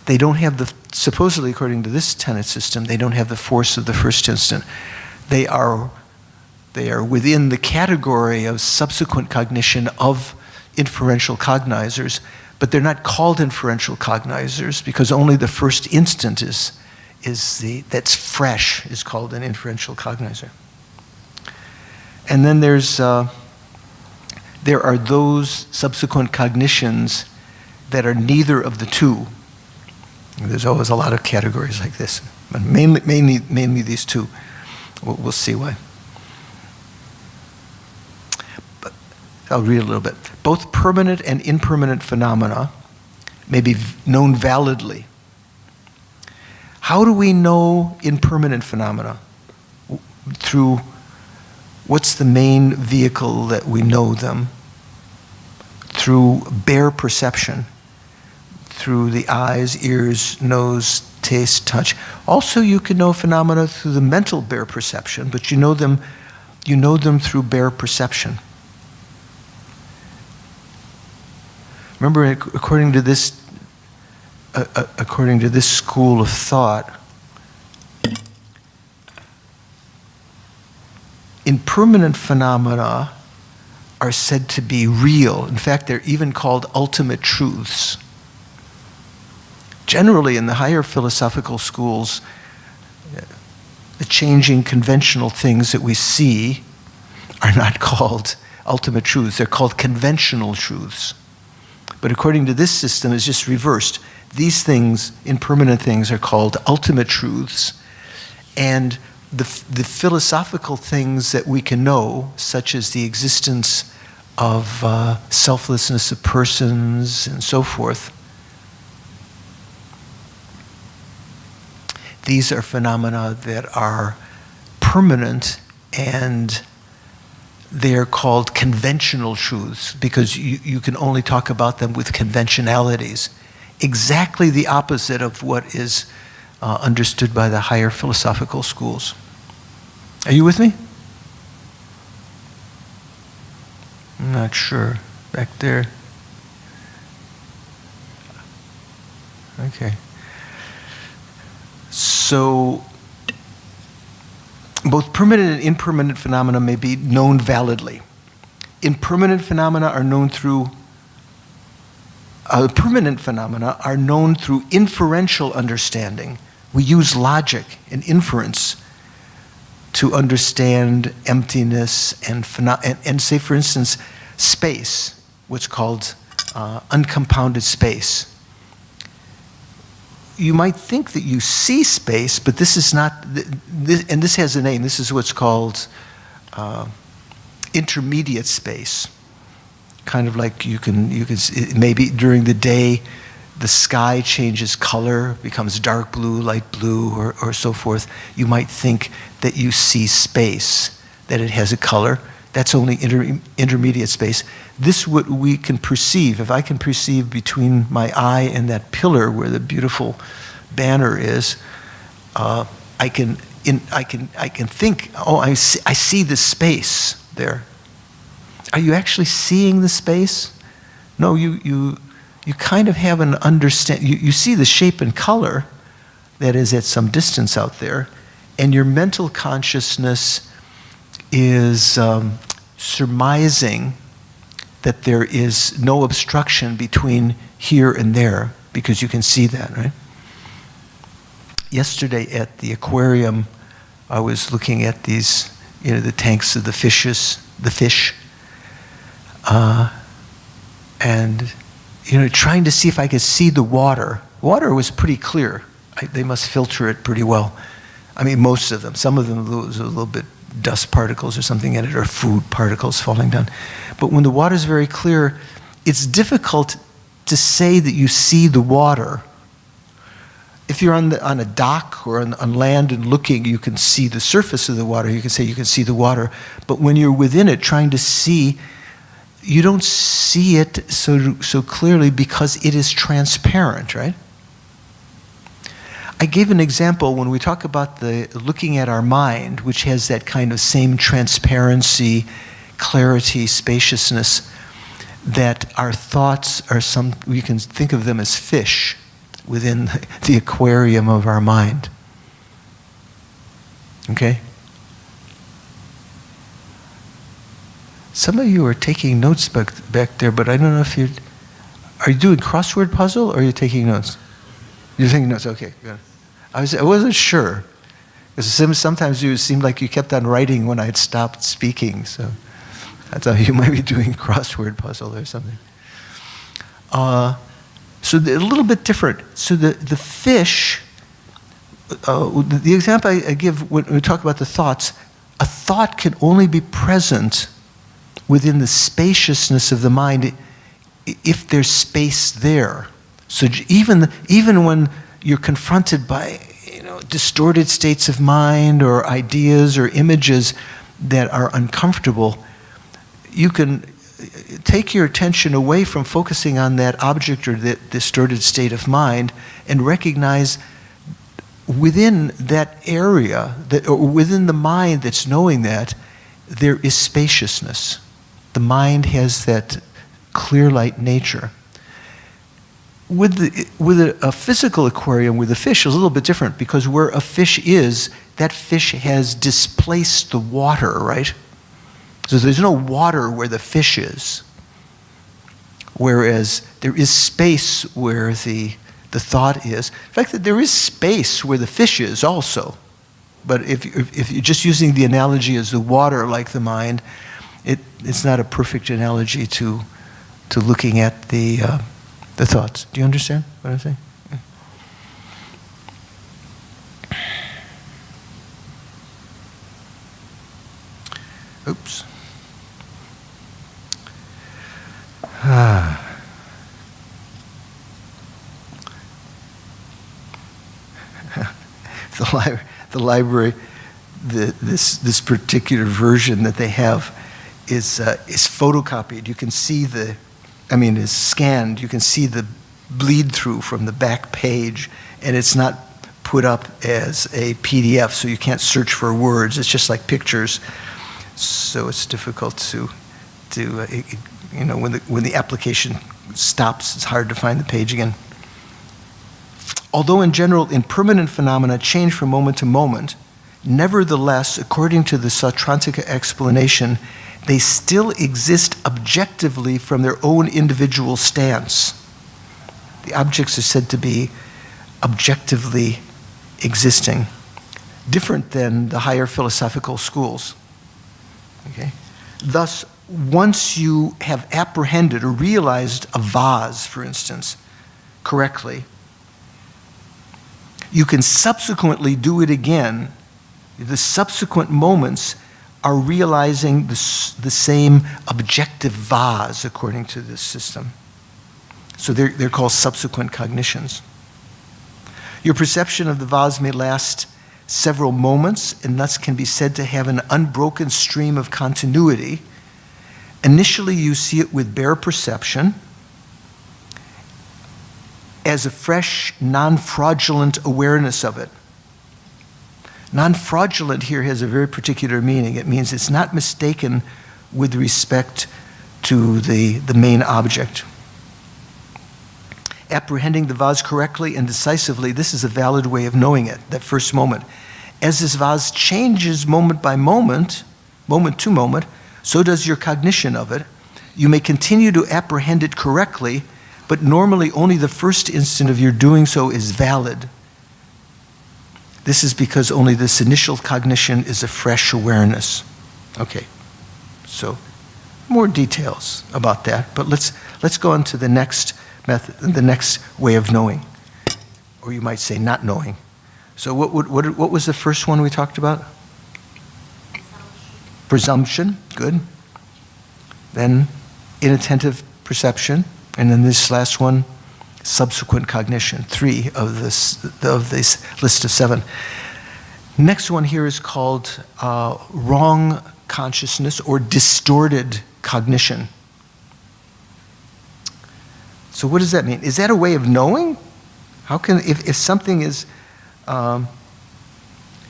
They don't have supposedly according to this tenet system, they don't have the force of the first instant. They are within the category of subsequent cognition of inferential cognizers, but they're not called inferential cognizers because only the first instant that's fresh is called an inferential cognizer. And then there are those subsequent cognitions that are neither of the two. There's always a lot of categories like this, but mainly these two. We'll see why. But I'll read a little bit. Both permanent and impermanent phenomena may be known validly. How do we know impermanent phenomena? Through what's the main vehicle that we know them? Through bare perception. Through the eyes, ears, nose, taste, touch. Also, you can know phenomena through the mental bare perception, but you know them through bare perception. Remember, according to this school of thought, impermanent phenomena are said to be real. In fact, they're even called ultimate truths. Generally, in the higher philosophical schools, the changing conventional things that we see are not called ultimate truths. They're called conventional truths. But according to this system, it's just reversed. These things, impermanent things, are called ultimate truths. And the philosophical things that we can know, such as the existence of selflessness of persons and so forth, these are phenomena that are permanent, and they're called conventional truths because you can only talk about them with conventionalities. Exactly the opposite of what is understood by the higher philosophical schools. Are you with me? I'm not sure. Back there. Okay. So, both permanent and impermanent phenomena may be known validly. Impermanent phenomena are known through permanent phenomena are known through inferential understanding. We use logic and inference to understand emptiness and say, for instance, space, what's called uncompounded space. You might think that you see space, but this is not, and this has a name. This is what's called intermediate space. Kind of like you can maybe during the day, the sky changes color, becomes dark blue, light blue, or so forth. You might think that you see space, that it has a color. That's only intermediate space. This what we can perceive. If I can perceive between my eye and that pillar where the beautiful banner is, I can think, oh, I see the space there. Are you actually seeing the space? No, you kind of have an understanding. You see the shape and color that is at some distance out there, and your mental consciousness is surmising that there is no obstruction between here and there, because you can see that, right? Yesterday at the aquarium, I was looking at these, the tanks of the fish, and trying to see if I could see the water. Water was pretty clear. They must filter it pretty well. I mean, most of them. Some of them, there's a little bit dust particles or something in it, or food particles falling down. But when the water is very clear, it's difficult to say that you see the water. If you're on a dock or on land and looking, you can see the surface of the water. You can say you can see the water. But when you're within it trying to see, you don't see it so clearly because it is transparent, right? I gave an example when we talk about the looking at our mind, which has that kind of same transparency, clarity, spaciousness, that our thoughts are we can think of them as fish within the aquarium of our mind. Okay? Some of you are taking notes back there, but I don't know if are you doing crossword puzzle or are you taking notes? You're taking notes, okay, good. I wasn't sure, because sometimes it seemed like you kept on writing when I had stopped speaking, so I thought you might be doing crossword puzzle or something. So a little bit different. So the fish, the example I give when we talk about the thoughts, a thought can only be present within the spaciousness of the mind if there's space there. So even when you're confronted by distorted states of mind or ideas or images that are uncomfortable, you can take your attention away from focusing on that object or that distorted state of mind and recognize within that area, or within the mind that's knowing that, there is spaciousness. The mind has that clear light nature. With a physical aquarium with a fish is a little bit different, because where a fish is, that fish has displaced the water, right? So there's no water where the fish is. Whereas there is space where the thought is. In fact, there is space where the fish is also. But if you're just using the analogy as the water like the mind, it's not a perfect analogy to looking at the thoughts. Do you understand what I'm saying? Oops. The library, this particular version that they have is photocopied. You can see is scanned. You can see the bleed through from the back page, and it's not put up as a PDF, so you can't search for words. It's just like pictures, so it's difficult to when the application stops, it's hard to find the page again. Although in general, impermanent phenomena change from moment to moment, nevertheless, according to the Sautrantika explanation, they still exist objectively from their own individual stance. The objects are said to be objectively existing, different than the higher philosophical schools. Okay? Thus, once you have apprehended or realized a vase, for instance, correctly, you can subsequently do it again. The subsequent moments are realizing the same objective vase according to this system. So they're called subsequent cognitions. Your perception of the vase may last several moments and thus can be said to have an unbroken stream of continuity. Initially, you see it with bare perception as a fresh, non-fraudulent awareness of it. Non-fraudulent here has a very particular meaning. It means it's not mistaken with respect to the main object. Apprehending the vase correctly and decisively, this is a valid way of knowing it, that first moment. As this vase changes moment by moment, moment to moment, so does your cognition of it. You may continue to apprehend it correctly, but normally only the first instant of your doing so is valid. This is because only this initial cognition is a fresh awareness. Okay, so more details about that, but let's go on to the next method, the next way of knowing, or you might say not knowing. So what was the first one we talked about? Presumption, good. Then inattentive perception, and then this last one, subsequent cognition, 3 of this list of 7. Next one here is called wrong consciousness or distorted cognition. So what does that mean? Is that a way of knowing? How can, if something is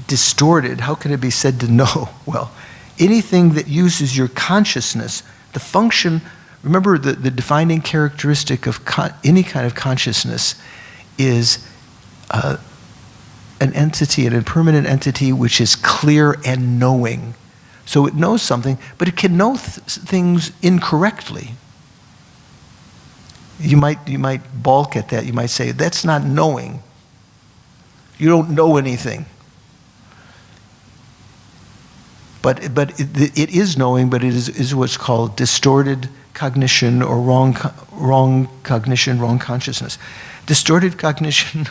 distorted, how can it be said to know? Well, anything that uses your consciousness, the function. Remember, the defining characteristic of any kind of consciousness is an entity, an impermanent entity, which is clear and knowing. So it knows something, but it can know things incorrectly. You might balk at that. You might say, that's not knowing. You don't know anything. But it is knowing, but it is what's called distorted cognition or wrong cognition, wrong consciousness. Distorted cognition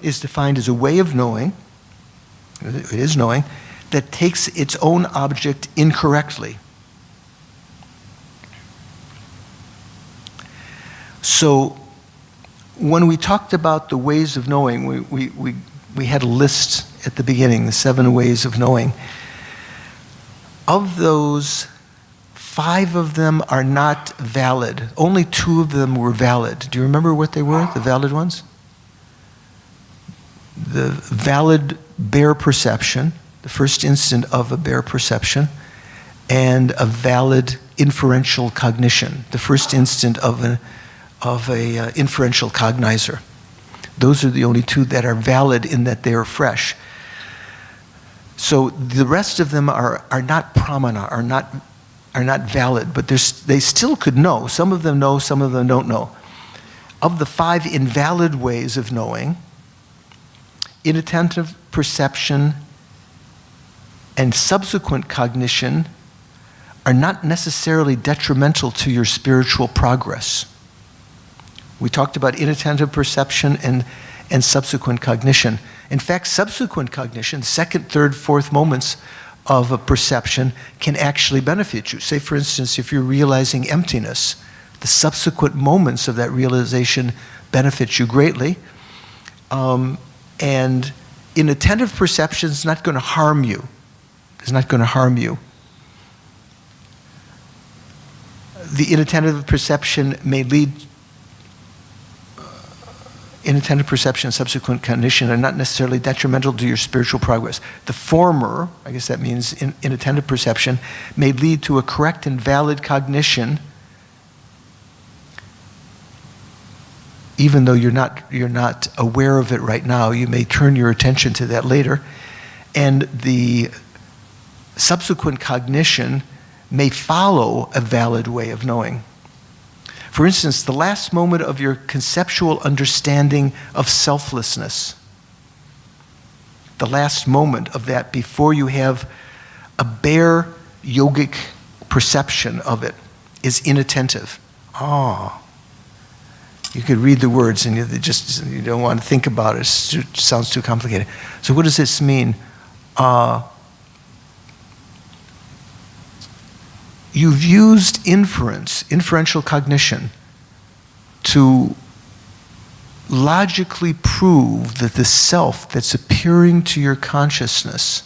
is defined as a way of knowing, it is knowing, that takes its own object incorrectly. So when we talked about the ways of knowing, we had a list at the beginning, the 7 ways of knowing. Of those, 5 of them are not valid. Only 2 of them were valid. Do you remember what they were, the valid ones? The valid bare perception, the first instant of a bare perception, and a valid inferential cognition, the first instant of a inferential cognizer. Those are the only 2 that are valid in that they are fresh. So the rest of them are not pramana, are not valid, but they still could know. Some of them know, some of them don't know. Of the 5 invalid ways of knowing, inattentive perception and subsequent cognition are not necessarily detrimental to your spiritual progress. We talked about inattentive perception and subsequent cognition. In fact, subsequent cognition, second, third, fourth moments of a perception can actually benefit you. Say, for instance, if you're realizing emptiness, the subsequent moments of that realization benefit you greatly. And inattentive perception is not going to harm you. It's not going to harm you. The inattentive perception may lead, inattentive perception and subsequent cognition are not necessarily detrimental to your spiritual progress. The former, I guess that means inattentive perception, may lead to a correct and valid cognition, even though you're not aware of it right now. You may turn your attention to that later. And the subsequent cognition may follow a valid way of knowing. For instance, the last moment of your conceptual understanding of selflessness, the last moment of that before you have a bare yogic perception of it, is inattentive. You could read the words and you don't want to think about it. It sounds too complicated. So what does this mean? You've used inferential cognition, to logically prove that the self that's appearing to your consciousness,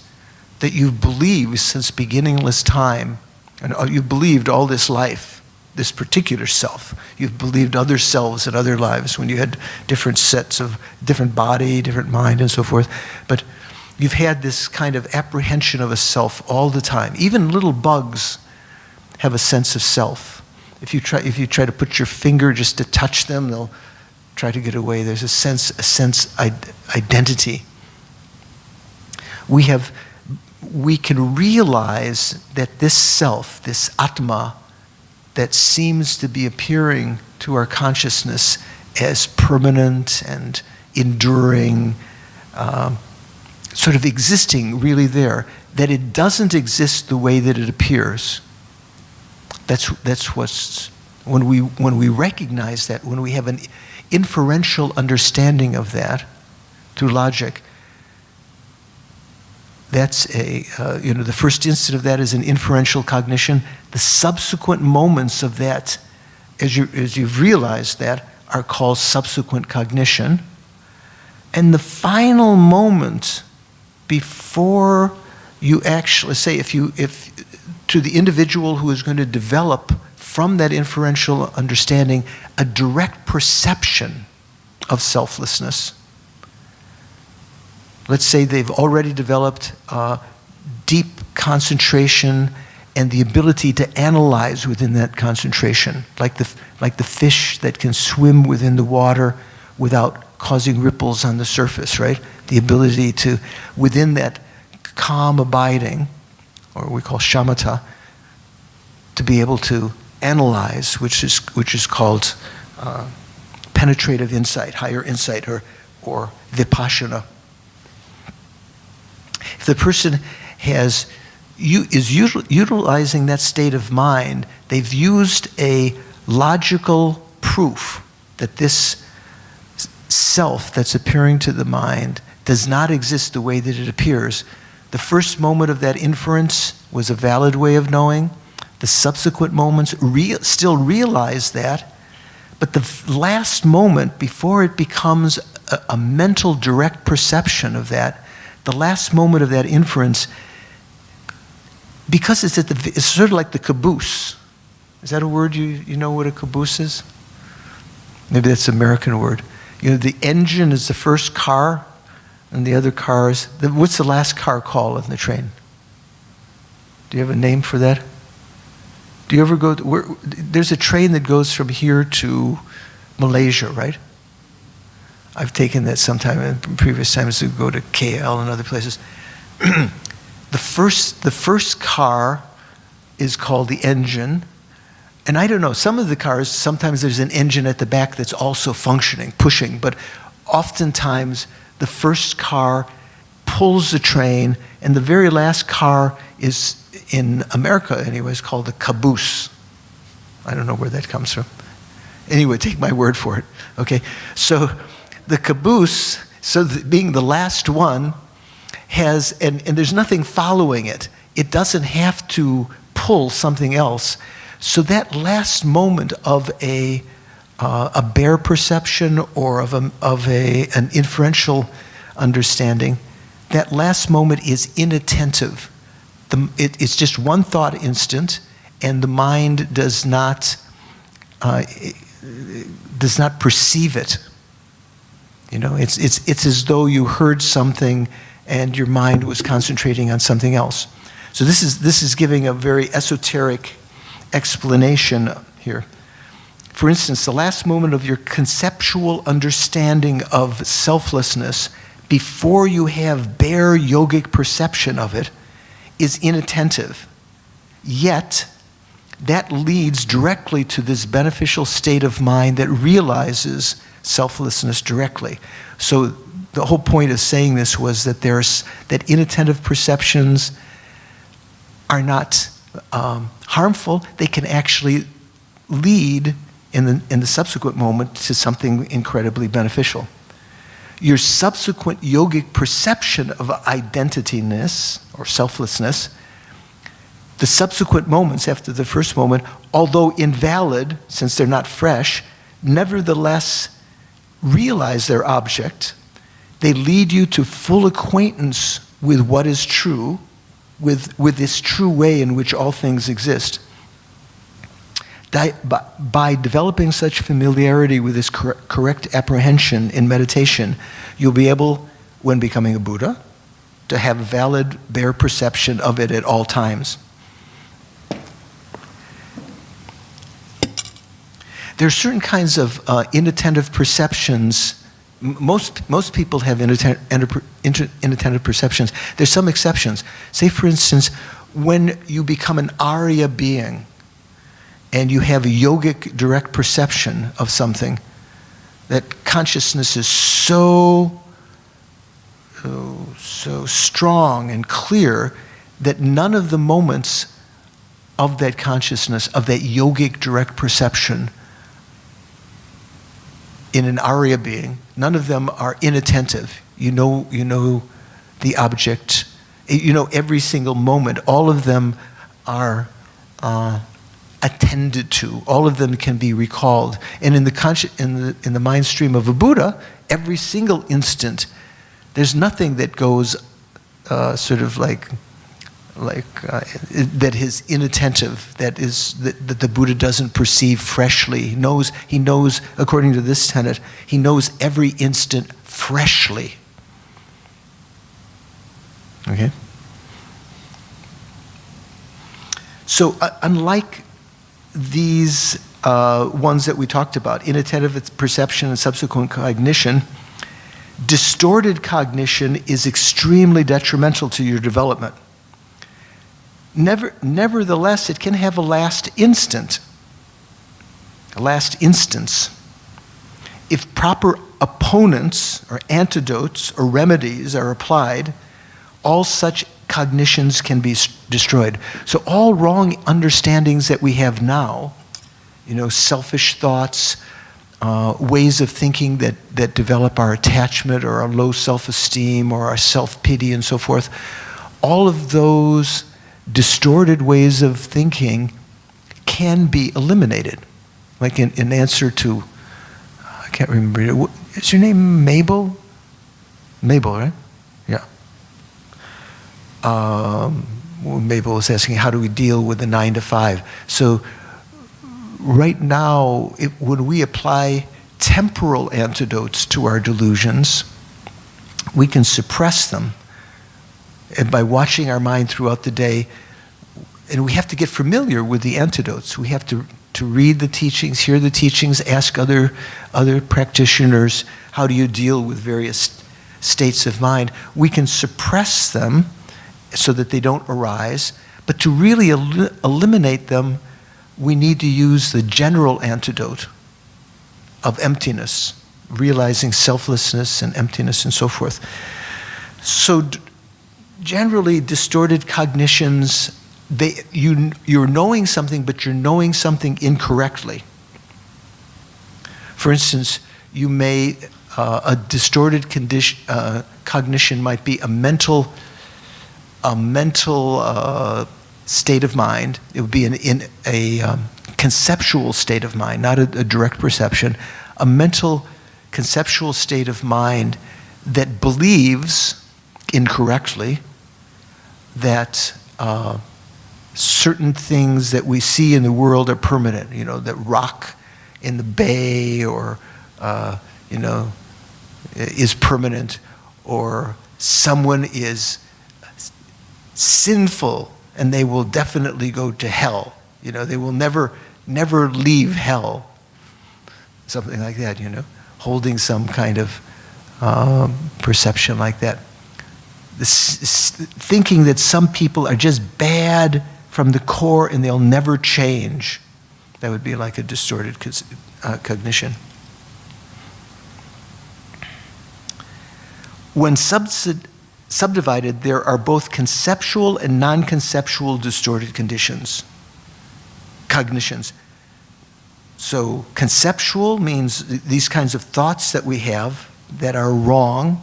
that you've believed since beginningless time, and you've believed all this life, this particular self. You've believed other selves in other lives when you had different sets of different body, different mind, and so forth. But you've had this kind of apprehension of a self all the time. Even little bugs have a sense of self. If you try to put your finger just to touch them, they'll try to get away. There's a sense identity. We can realize that this self, this Atma, that seems to be appearing to our consciousness as permanent and enduring, sort of existing really there, that it doesn't exist the way that it appears. That's what's, when we recognize that, when we have an inferential understanding of that through logic, that's the first instant of that is an inferential cognition. The subsequent moments of that, as you've realized that, are called subsequent cognition. And the final moment before you actually say, if to the individual who is going to develop from that inferential understanding a direct perception of selflessness. Let's say they've already developed deep concentration and the ability to analyze within that concentration, like the fish that can swim within the water without causing ripples on the surface, right? The ability to, within that calm abiding, or we call shamatha, to be able to analyze, which is called penetrative insight, higher insight, or vipassana. If the person is utilizing that state of mind, they've used a logical proof that this self that's appearing to the mind does not exist the way that it appears. The first moment of that inference was a valid way of knowing. The subsequent moments still realize that, but the last moment before it becomes a mental direct perception of that, the last moment of that inference, because it's sort of like the caboose. Is that a word you know what a caboose is? Maybe that's an American word. The engine is the first car, and the other cars. What's the last car called in the train? Do you have a name for that? Do you ever go? There's a train that goes from here to Malaysia, right? I've taken that sometime in previous times to go to KL and other places. The first car is called the engine. And I don't know, some of the cars, sometimes there's an engine at the back that's also functioning, pushing, but oftentimes the first car pulls the train, and the very last car is, in America anyways, called the caboose. I don't know where that comes from. Anyway, take my word for it, okay? So the caboose, being the last one, has, and there's nothing following it. It doesn't have to pull something else. So that last moment of a bare perception or of an inferential understanding, that last moment is inattentive. It's just one thought instant, and the mind does not perceive it. You know, it's as though you heard something and your mind was concentrating on something else. So this is giving a very esoteric explanation here. For instance, the last moment of your conceptual understanding of selflessness, before you have bare yogic perception of it, is inattentive. Yet, that leads directly to this beneficial state of mind that realizes selflessness directly. So the whole point of saying this was that that inattentive perceptions are not harmful. They can actually lead in the subsequent moment to something incredibly beneficial. Your subsequent yogic perception of identityness or selflessness, the subsequent moments after the first moment, although invalid since they're not fresh, nevertheless realize their object. They lead you to full acquaintance with what is true, with this true way in which all things exist. By developing such familiarity with this correct apprehension in meditation, you'll be able, when becoming a Buddha, to have valid, bare perception of it at all times. There are certain kinds of inattentive perceptions. Most people have inattentive perceptions. There's some exceptions. Say, for instance, when you become an Arya being, and you have a yogic direct perception of something, that consciousness is so strong and clear that none of the moments of that consciousness, of that yogic direct perception in an Arya being, none of them are inattentive. You know the object, you know every single moment. All of them are attended to. All of them can be recalled. And in the mind stream of a Buddha, every single instant, there's nothing that goes sort of like that is inattentive, that the Buddha doesn't perceive freshly. He knows, according to this tenet, he knows every instant freshly. Okay? So unlike these ones that we talked about, inattentive perception and subsequent cognition, distorted cognition is extremely detrimental to your development. Nevertheless, it can have a last instance. If proper opponents or antidotes or remedies are applied, all such cognitions can be destroyed. So all wrong understandings that we have now, selfish thoughts, ways of thinking that develop our attachment or our low self-esteem or our self-pity and so forth, all of those distorted ways of thinking can be eliminated. Like in answer to, I can't remember, is your name Mabel? Mabel, right? Yeah. Mabel was asking, how do we deal with the 9 to 5? So right now, when we apply temporal antidotes to our delusions, we can suppress them. And by watching our mind throughout the day, and we have to get familiar with the antidotes. We have to read the teachings, hear the teachings, ask other practitioners, how do you deal with various states of mind? We can suppress them so that they don't arise, but to really eliminate them, we need to use the general antidote of emptiness, realizing selflessness and emptiness and so forth. So generally, distorted cognitions, you're knowing something, but you're knowing something incorrectly. For instance, you may, a distorted cognition might be a mental a mental state of mind. It would be in a conceptual state of mind, not a direct perception, a mental conceptual state of mind that believes incorrectly that certain things that we see in the world are permanent, that rock in the bay or, is permanent, or someone is sinful and they will definitely go to hell. They will never leave hell. Something like that, holding some kind of perception like that. Thinking that some people are just bad from the core and they'll never change. That would be like a distorted cognition. When subdivided, there are both conceptual and non-conceptual distorted cognitions. So conceptual means these kinds of thoughts that we have that are wrong,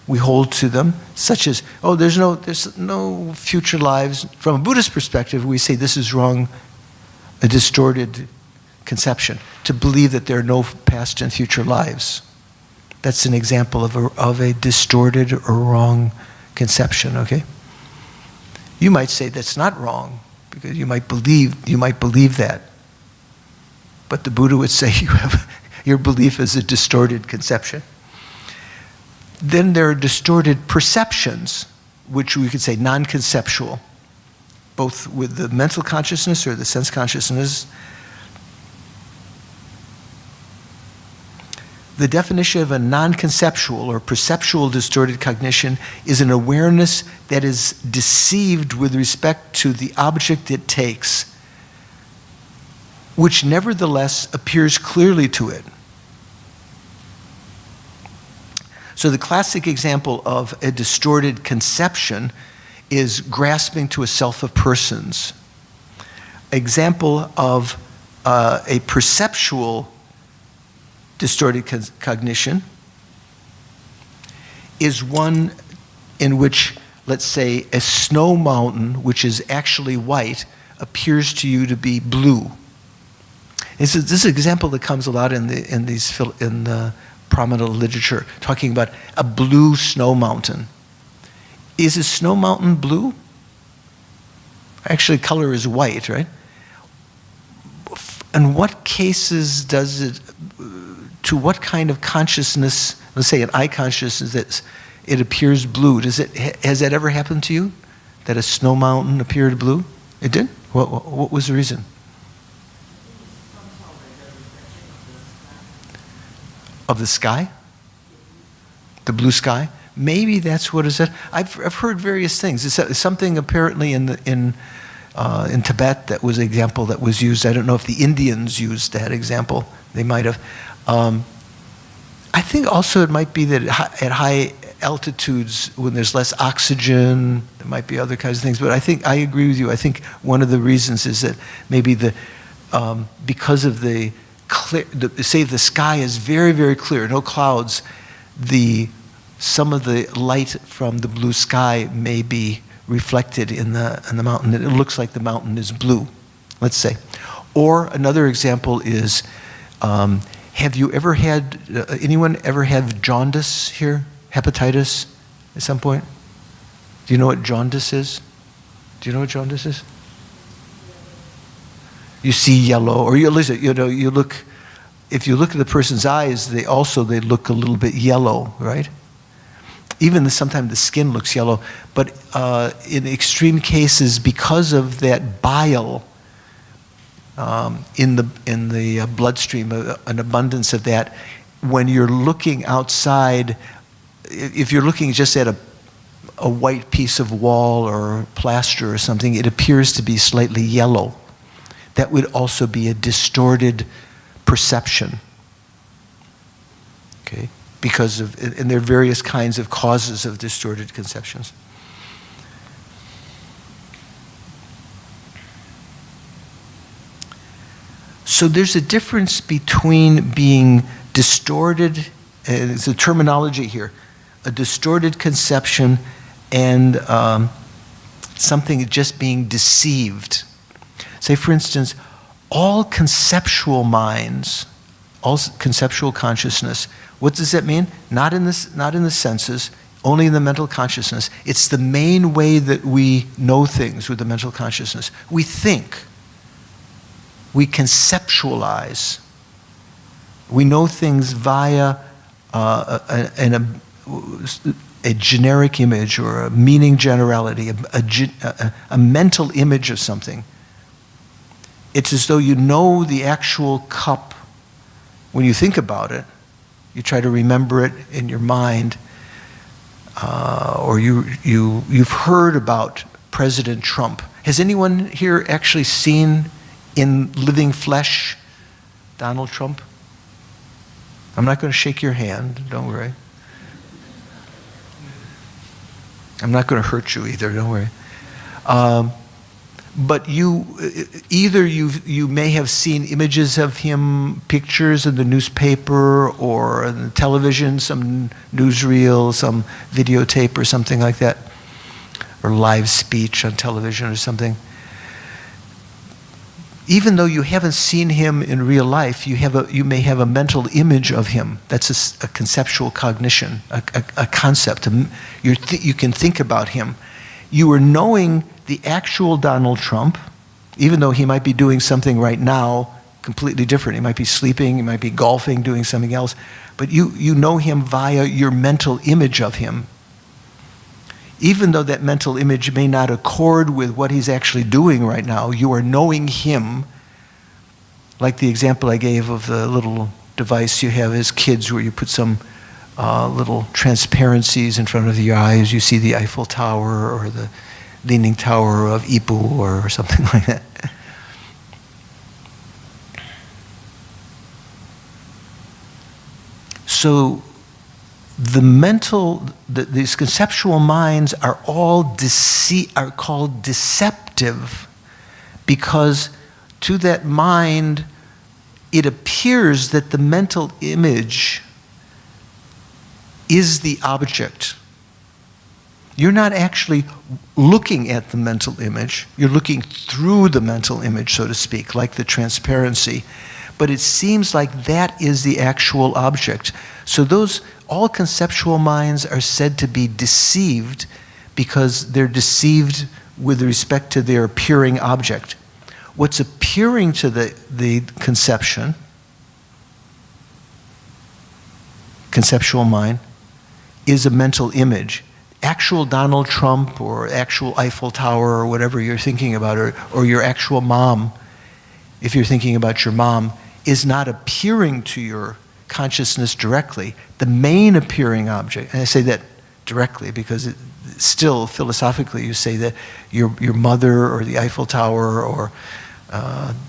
we hold to them, such as, there's no future lives. From a Buddhist perspective, we say this is wrong, a distorted conception, to believe that there are no past and future lives. That's an example of a distorted or wrong conception, okay? You might say that's not wrong, because you might believe that. But the Buddha would say your belief is a distorted conception. Then there are distorted perceptions, which we could say non-conceptual, both with the mental consciousness or the sense consciousness. The definition of a non-conceptual or perceptual distorted cognition is an awareness that is deceived with respect to the object it takes, which nevertheless appears clearly to it. So the classic example of a distorted conception is grasping to a self of persons. Example of a perceptual distorted cognition is one in which, let's say, a snow mountain, which is actually white, appears to you to be blue. This is an example that comes a lot in the prominent literature, talking about a blue snow mountain. Is a snow mountain blue? Actually, color is white, right? In what cases does it, to what kind of consciousness, let's say an eye consciousness, that it appears blue? Has that ever happened to you? That a snow mountain appeared blue? It did? What was the reason? Of the sky? The blue sky? Maybe that's what is it. I've heard various things. It's something apparently in Tibet that was an example that was used. I don't know if the Indians used that example. They might have. I think also it might be that at high altitudes, when there's less oxygen, there might be other kinds of things. But I agree with you. I think one of the reasons is that maybe because of say the sky is very, very clear, no clouds, some of the light from the blue sky may be reflected in the mountain. It looks like the mountain is blue, let's say. Or another example is, have you ever had, anyone ever have jaundice here? Hepatitis at some point? Do you know what jaundice is? Do you know what jaundice is? You see yellow, or you look, if you look at the person's eyes, they look a little bit yellow, right? Even sometimes the skin looks yellow, but in extreme cases, because of that bile in the bloodstream, an abundance of that, when you're looking outside, if you're looking just at a white piece of wall or plaster or something, it appears to be slightly yellow. That would also be a distorted perception, okay? And there are various kinds of causes of distorted conceptions. So there's a difference between being distorted, it's a terminology here, a distorted conception and something just being deceived. Say, for instance, all conceptual minds, all conceptual consciousness, what does that mean? Not in the senses, only in the mental consciousness. It's the main way that we know things with the mental consciousness. We think. We conceptualize. We know things via a generic image or a meaning generality, a mental image of something. It's as though you know the actual cup when you think about it. You try to remember it in your mind, or you've heard about President Trump. Has anyone here actually seen in living flesh Donald Trump? I'm not going to shake your hand, don't worry. I'm not going to hurt you either, don't worry. But you may have seen images of him, pictures in the newspaper or on the television, some newsreel, some videotape or something like that, or live speech on television or something. Even though you haven't seen him in real life, you may have a mental image of him. That's a conceptual cognition, a concept. You can think about him. You are knowing the actual Donald Trump, even though he might be doing something right now completely different. He might be sleeping, he might be golfing, doing something else, but you know him via your mental image of him. Even though that mental image may not accord with what he's actually doing right now, you are knowing him, like the example I gave of the little device you have as kids where you put some little transparencies in front of your eyes. You see the Eiffel Tower or the Leaning Tower of Ipoh or something like that. So these conceptual minds are all are called deceptive because to that mind it appears that the mental image is the object. You're not actually looking at the mental image. You're looking through the mental image, so to speak, like the transparency. But it seems like that is the actual object. So all conceptual minds are said to be deceived because they're deceived with respect to their appearing object. What's appearing to the conceptual mind, is a mental image. Actual Donald Trump or actual Eiffel Tower or whatever you're thinking about, or your actual mom, if you're thinking about your mom, is not appearing to your consciousness directly. The main appearing object, and I say that directly because still philosophically you say that your mother or the Eiffel Tower or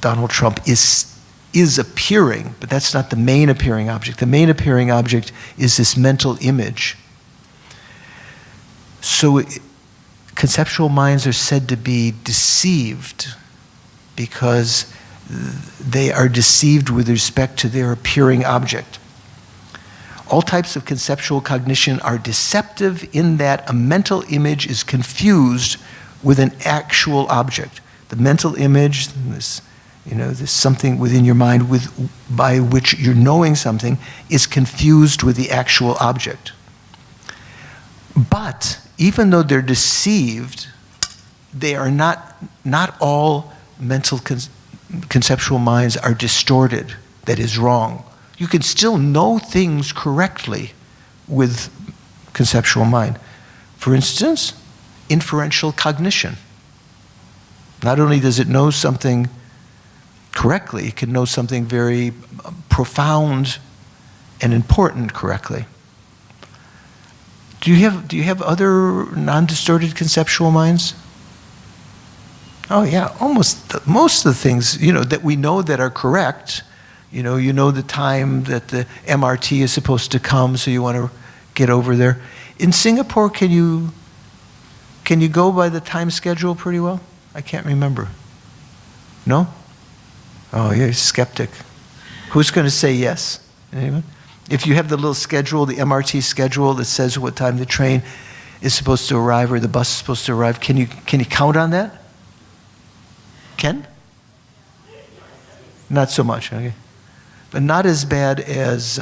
Donald Trump is appearing, but that's not the main appearing object. The main appearing object is this mental image. So conceptual minds are said to be deceived because they are deceived with respect to their appearing object. All types of conceptual cognition are deceptive in that a mental image is confused with an actual object. The mental image, this something within your mind by which you're knowing something, is confused with the actual object. But even though they're deceived, they are not all mental conceptual minds are distorted. That is wrong. You can still know things correctly with conceptual mind. For instance, inferential cognition. Not only does it know something correctly, it can know something very profound and important correctly. Do you have other non-distorted conceptual minds? Oh yeah, most of the things that we know that are correct. You know the time that the MRT is supposed to come, so you want to get over there. In Singapore, can you go by the time schedule pretty well? I can't remember. No? Oh, you're a skeptic. Who's going to say yes? Anyone? If you have the little schedule, the MRT schedule that says what time the train, is supposed to arrive or the bus is supposed to arrive. Can you count on that? Ken? Not so much, okay. But not as bad as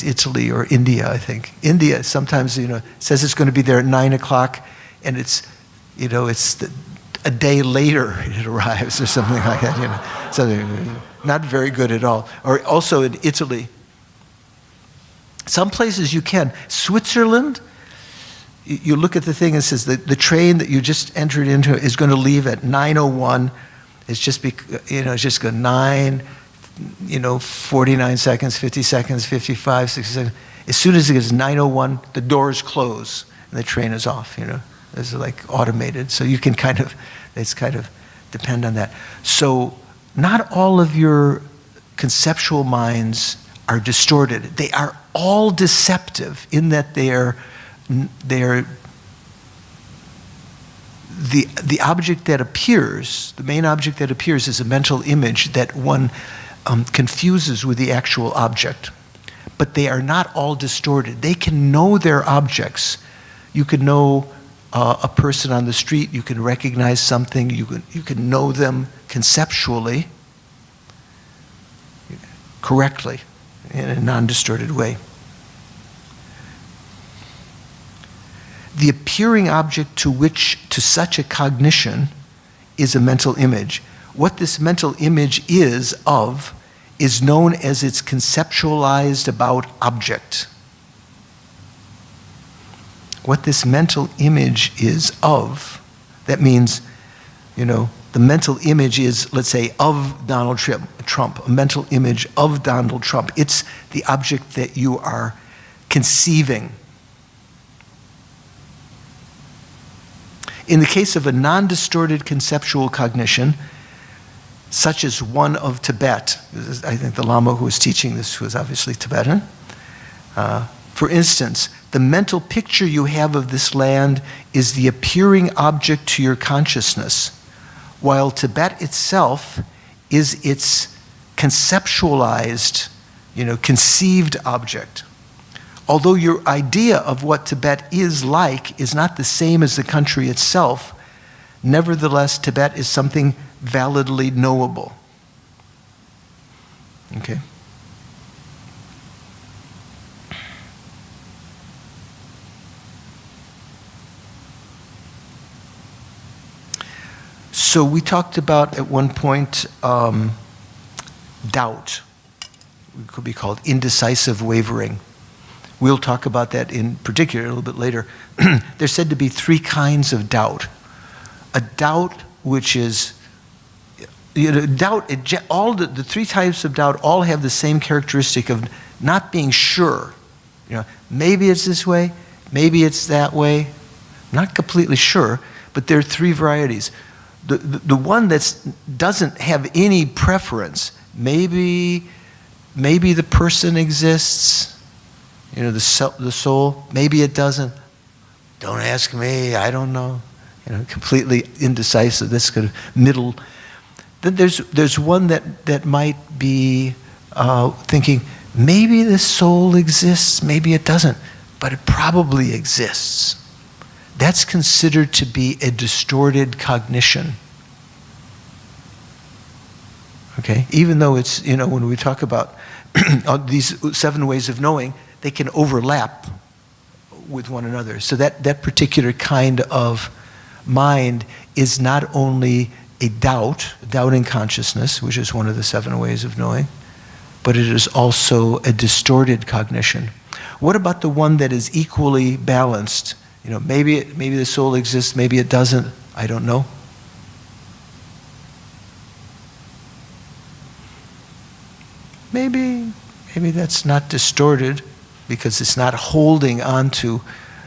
Italy or India, I think. India sometimes, says it's going to be there at 9 o'clock, and it's a day later it arrives or something like that. So not very good at all. Or also in Italy, some places you can. Switzerland, you look at the thing and it says the train that you just entered into is going to leave at 9:01. It's just it's just going 9, 49 seconds, 50 seconds, 55, 60 seconds. As soon as it gets 9:01, the doors close and the train is off. It's like automated, so you can it's kind of depend on that. So not all of your conceptual minds are distorted. They are all deceptive in that they are the object that appears, the main object that appears is a mental image that one confuses with the actual object. But they are not all distorted. They can know their objects. You can know a person on the street, you can recognize something, you can know them conceptually, correctly, in a non-distorted way. The appearing object to such a cognition is a mental image. What this mental image is known as its conceptualized about object. What this mental image is of, that means, the mental image is, let's say, of Donald Trump, a mental image of Donald Trump. It's the object that you are conceiving. In the case of a non-distorted conceptual cognition, such as one of Tibet, I think the Lama who was teaching this was obviously Tibetan. For instance, the mental picture you have of this land is the appearing object to your consciousness, while Tibet itself is its conceptualized, conceived object. Although your idea of what Tibet is like is not the same as the country itself, nevertheless, Tibet is something validly knowable. Okay? So we talked about at one point doubt. It could be called indecisive wavering. We'll talk about that in particular a little bit later. There's said to be 3 kinds of doubt. A doubt which is, doubt, all the 3 types of doubt all have the same characteristic of not being sure. Maybe it's this way, maybe it's that way. Not completely sure, but there are 3 varieties. The one that doesn't have any preference, maybe the person exists, the soul, maybe it doesn't. Don't ask me, I don't know. Completely indecisive, this kind of middle. Then there's one that might be thinking, maybe the soul exists, maybe it doesn't, but it probably exists. That's considered to be a distorted cognition. Okay? Even though it's, when we talk about these 7 ways of knowing, they can overlap with one another. So that particular kind of mind is not only a doubting consciousness, which is one of the 7 ways of knowing, but it is also a distorted cognition. What about the one that is equally balanced? Maybe the soul exists, maybe it doesn't, I don't know. Maybe that's not distorted because it's not holding on to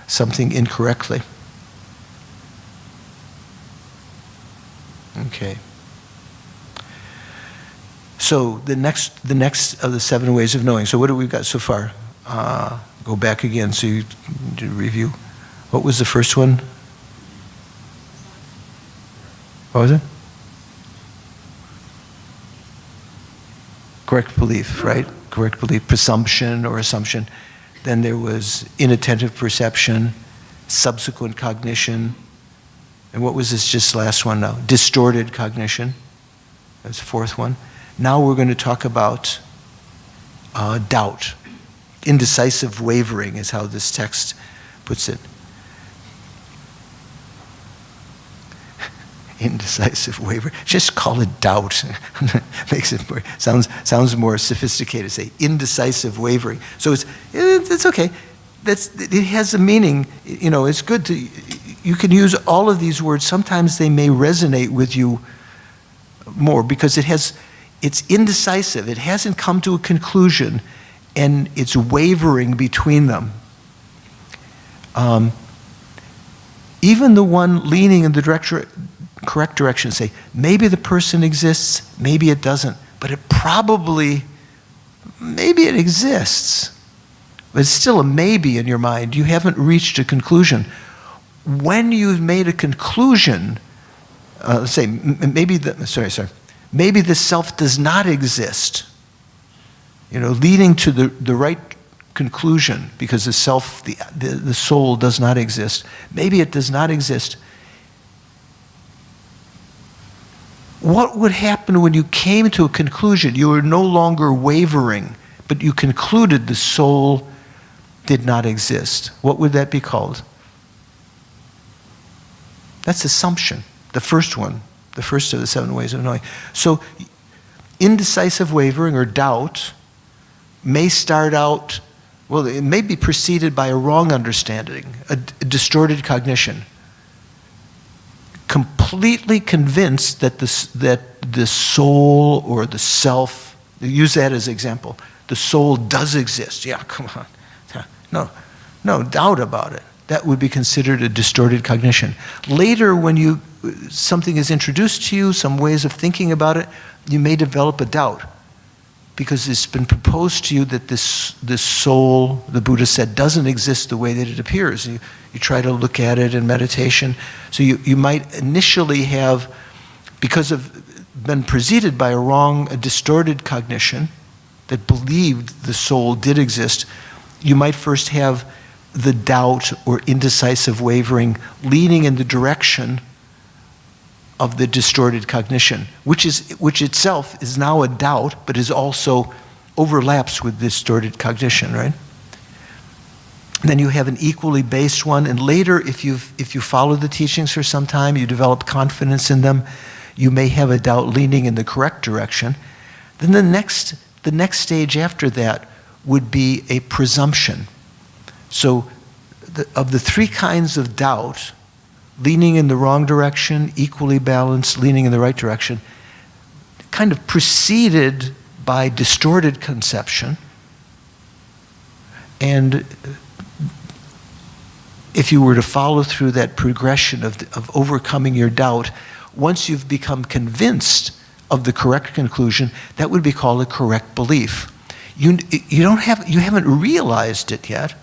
something incorrectly. Okay. So the next of the 7 ways of knowing. So what have we got so far? Go back again so you do review. What was the first one? What was it? Correct belief, right? Correct belief, presumption or assumption. Then there was inattentive perception, subsequent cognition, and what was this just last one now? Distorted cognition. That's the fourth one. Now we're going to talk about doubt. Indecisive wavering is how this text puts it. Indecisive wavering. Just call it doubt. Makes it more, sounds more sophisticated. Say indecisive wavering. So it's okay. It has a meaning. You know, it's good to. You can use all of these words. Sometimes they may resonate with you more because it's indecisive. It hasn't come to a conclusion, and it's wavering between them. Even the one leaning in the correct direction, say, maybe the person exists, maybe it doesn't, but maybe it exists. But it's still a maybe in your mind. You haven't reached a conclusion. When you've made a conclusion, let's say, maybe the self does not exist, leading to the right conclusion, because the self, the soul does not exist. Maybe it does not exist. What would happen when you came to a conclusion? You were no longer wavering, but you concluded the soul did not exist. What would that be called? That's assumption, the first one, the first of the 7 ways of knowing. So indecisive wavering or doubt may start out, well, it may be preceded by a wrong understanding, a distorted cognition. Completely convinced that the soul or the self, use that as an example, the soul does exist. Yeah, come on. No doubt about it. That would be considered a distorted cognition. Later, when something is introduced to you, some ways of thinking about it, you may develop a doubt because it's been proposed to you that this soul, the Buddha said, doesn't exist the way that it appears. You try to look at it in meditation. So you might initially have, because of been preceded by a distorted cognition that believed the soul did exist, you might first have the doubt or indecisive wavering leaning in the direction of the distorted cognition, which itself is now a doubt, but is also overlaps with distorted cognition, right? Then you have an equally based one, and later, if you follow the teachings for some time, you develop confidence in them, you may have a doubt leaning in the correct direction. Then the next stage after that would be a presumption. So of the 3 kinds of doubt, leaning in the wrong direction, equally balanced, leaning in the right direction, kind of preceded by distorted conception. And if you were to follow through that progression of overcoming your doubt, once you've become convinced of the correct conclusion, that would be called a correct belief. You haven't realized it yet.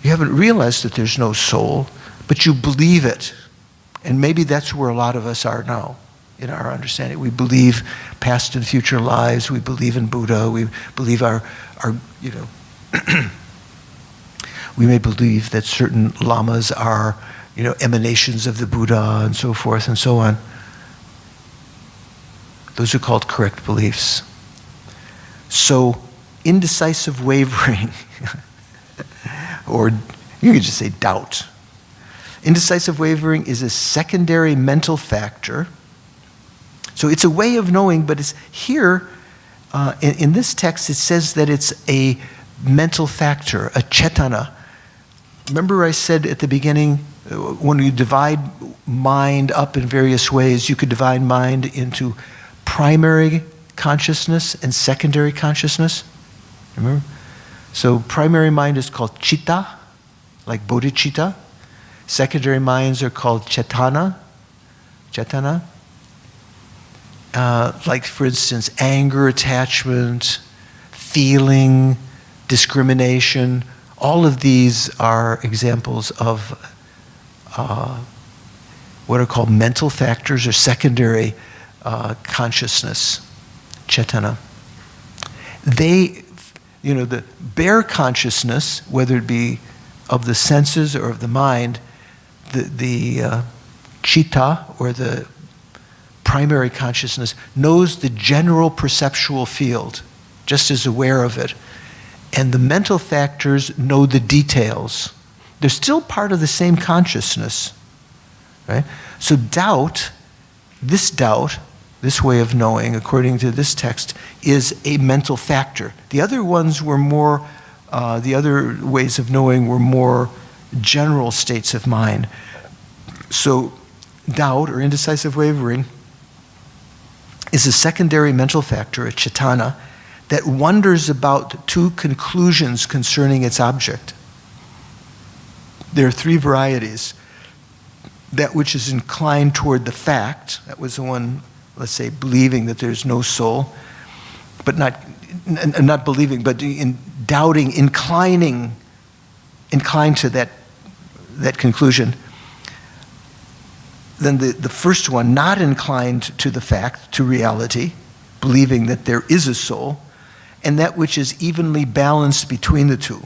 You haven't realized that there's no soul, but you believe it. And maybe that's where a lot of us are now in our understanding. We believe past and future lives. We believe in Buddha. We believe we may believe that certain lamas are, emanations of the Buddha and so forth and so on. Those are called correct beliefs. So indecisive wavering, or you could just say doubt. Indecisive wavering is a secondary mental factor. So it's a way of knowing, but it's here, in this text, it says that it's a mental factor, a cetana. Remember I said at the beginning, when you divide mind up in various ways, you could divide mind into primary consciousness and secondary consciousness. Remember? So primary mind is called citta, like bodhicitta. Secondary minds are called cetana. Like, for instance, anger, attachment, feeling, discrimination. All of these are examples of what are called mental factors or secondary consciousness, cetana. The bare consciousness, whether it be of the senses or of the mind, the citta, or the primary consciousness, knows the general perceptual field, just is aware of it. And the mental factors know the details. They're still part of the same consciousness, right? So doubt, this way of knowing, according to this text, is a mental factor. The other ones were more, the other ways of knowing were more general states of mind. So doubt, or indecisive wavering, is a secondary mental factor, a cetana, that wonders about two conclusions concerning its object. There are three varieties. That which is inclined toward the fact, that was the one, let's say, believing that there's no soul, but not believing, but in doubting, inclined to that conclusion. Then the first one, not inclined to the fact, to reality, believing that there is a soul, and that which is evenly balanced between the two.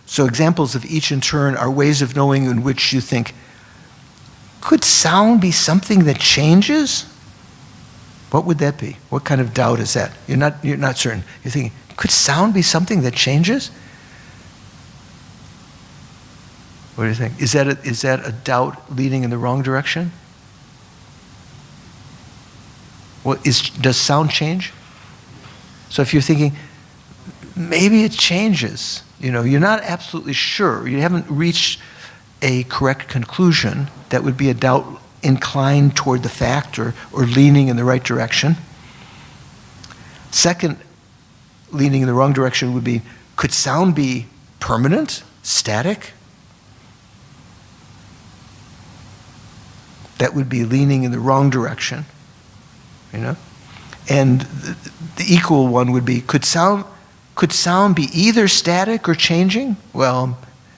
So examples of each in turn are ways of knowing in which you think, could sound be something that changes? What would that be? What kind of doubt is that? You're not certain. You're thinking, could sound be something that changes? What do you think? Is that a doubt leading in the wrong direction? Does sound change? So if you're thinking, maybe it changes, you're not absolutely sure, you haven't reached a correct conclusion, that would be a doubt inclined toward the fact or leaning in the right direction. Second, leaning in the wrong direction would be, could sound be permanent, static? That would be leaning in the wrong direction, And the equal one would be, could sound be either static or changing? Well,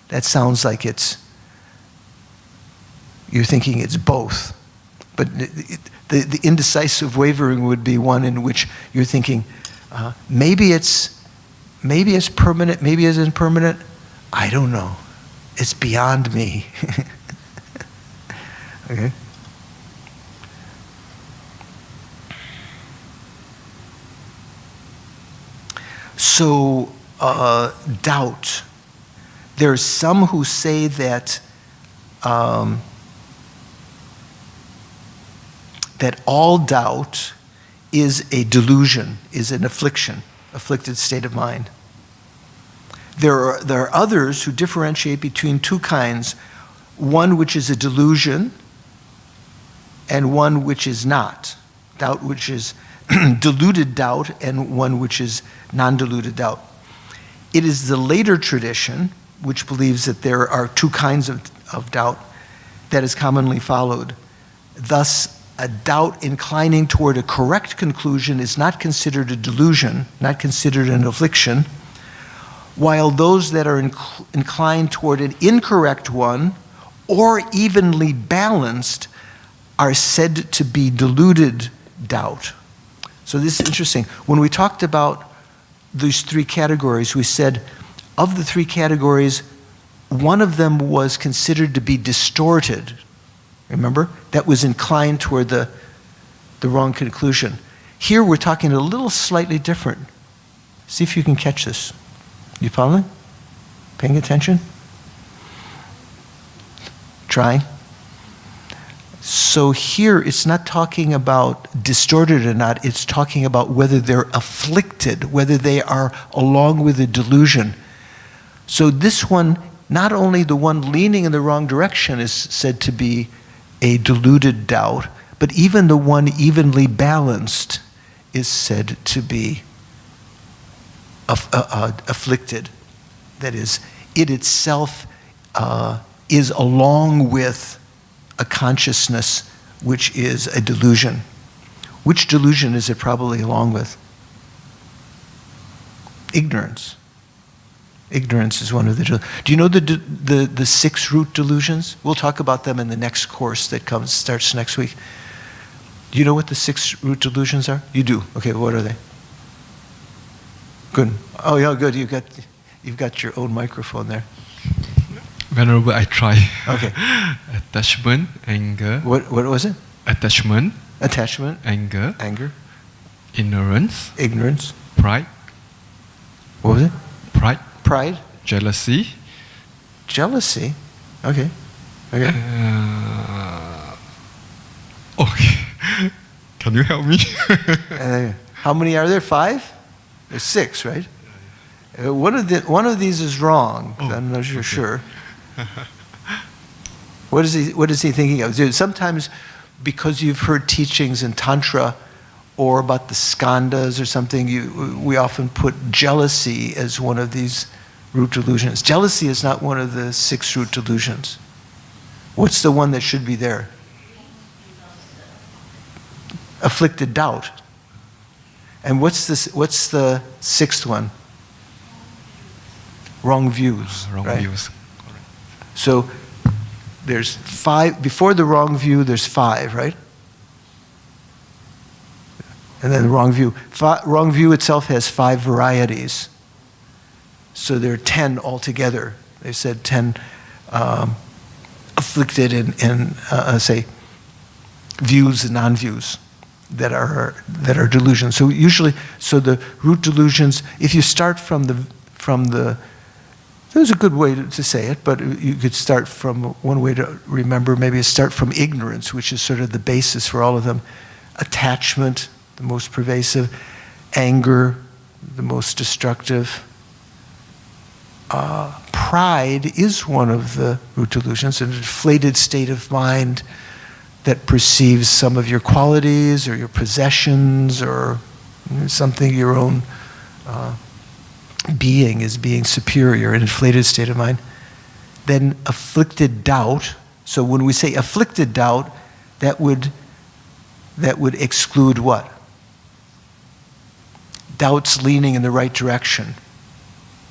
that sounds like you're thinking it's both. But the indecisive wavering would be one in which you're thinking, maybe it's permanent, maybe it isn't permanent. I don't know. It's beyond me. Okay? So, doubt. There's some who say that that all doubt is a delusion, is an afflicted state of mind. There are others who differentiate between two kinds, one which is a delusion and one which is not. Doubt which is deluded doubt, and one which is non-deluded doubt. It is the later tradition, which believes that there are two kinds of doubt, that is commonly followed. Thus, a doubt inclining toward a correct conclusion is not considered a delusion, not considered an affliction, while those that are inclined toward an incorrect one, or evenly balanced, are said to be deluded doubt. So this is interesting. When we talked about these three categories, we said of the three categories, one of them was considered to be distorted. Remember? That was inclined toward the wrong conclusion. Here we're talking a little slightly different. See if you can catch this. You following? Paying attention? Trying? So here it's not talking about distorted or not, it's talking about whether they're afflicted, whether they are along with a delusion. So this one, not only the one leaning in the wrong direction is said to be a deluded doubt, but even the one evenly balanced is said to be afflicted. That is, it itself is along with a consciousness which is a delusion. Which delusion is it probably along with? Ignorance. Ignorance is one of the delusions. Do you know the 6 root delusions? We'll talk about them in the next course that starts next week. Do you know what the 6 root delusions are? You do. Okay, what are they? Good. Oh, yeah, good. You've got your own microphone there. Venerable, I try. Okay. Attachment, anger. What was it? Attachment, Anger, ignorance, pride, what was it? pride, jealousy. Jealousy. Okay. Okay. Can you help me? How many are there? 5? There's 6, right? One of these is wrong. Oh, I'm not okay. sure. What is he thinking of? Sometimes, because you've heard teachings in Tantra or about the skandhas or something, we often put jealousy as one of these root delusions. Jealousy is not one of the 6 root delusions. What's the one that should be there? Afflicted doubt. And what's the 6th one? Wrong views. Wrong right? views. So there's 5, before the wrong view, there's 5, right? And then the wrong view. Wrong view itself has 5 varieties. So there are 10 altogether. They said 10 afflicted and say, views and non-views that are delusions. So usually, the root delusions, if you start from the there's a good way to say it, but you could start from, one way to remember, maybe start from ignorance, which is sort of the basis for all of them. Attachment, the most pervasive. Anger, the most destructive. Pride is one of the root delusions, an inflated state of mind that perceives some of your qualities or your possessions or something, your own being is being superior, an inflated state of mind. Then afflicted doubt. So when we say afflicted doubt, that would exclude what? Doubts leaning in the right direction.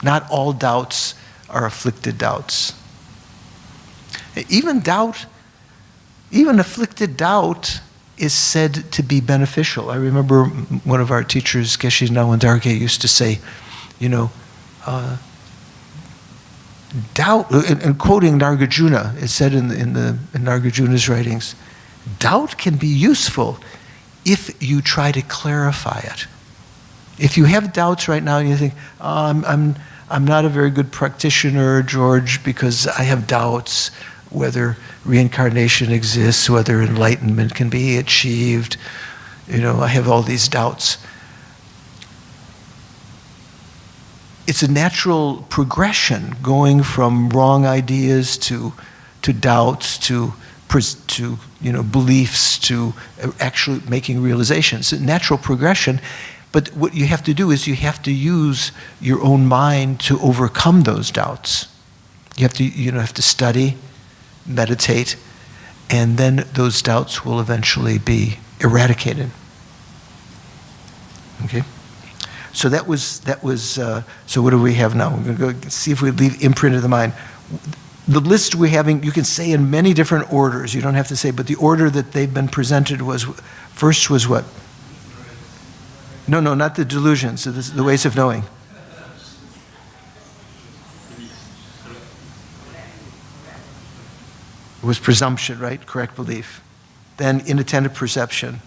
Not all doubts are afflicted doubts. Even afflicted doubt is said to be beneficial. I remember one of our teachers, Geshe Nawandarge, used to say, doubt, and quoting Nagarjuna, it said in Nagarjuna's writings, doubt can be useful if you try to clarify it. If you have doubts right now and you think, I'm not a very good practitioner, George, because I have doubts whether reincarnation exists, whether enlightenment can be achieved. I have all these doubts. It's a natural progression going from wrong ideas to doubts to beliefs to actually making realizations. It's a natural progression. But what you have to do is you have to use your own mind to overcome those doubts. You have to study, meditate, and then those doubts will eventually be eradicated. Okay? So that was so what do we have now? We're going to go see if we leave imprint of the mind. The list we're having, you can say in many different orders. You don't have to say, but the order that they've been presented was, first was what? No, not the delusions, the ways of knowing. It was presumption, right? Correct belief. Then inattentive perception.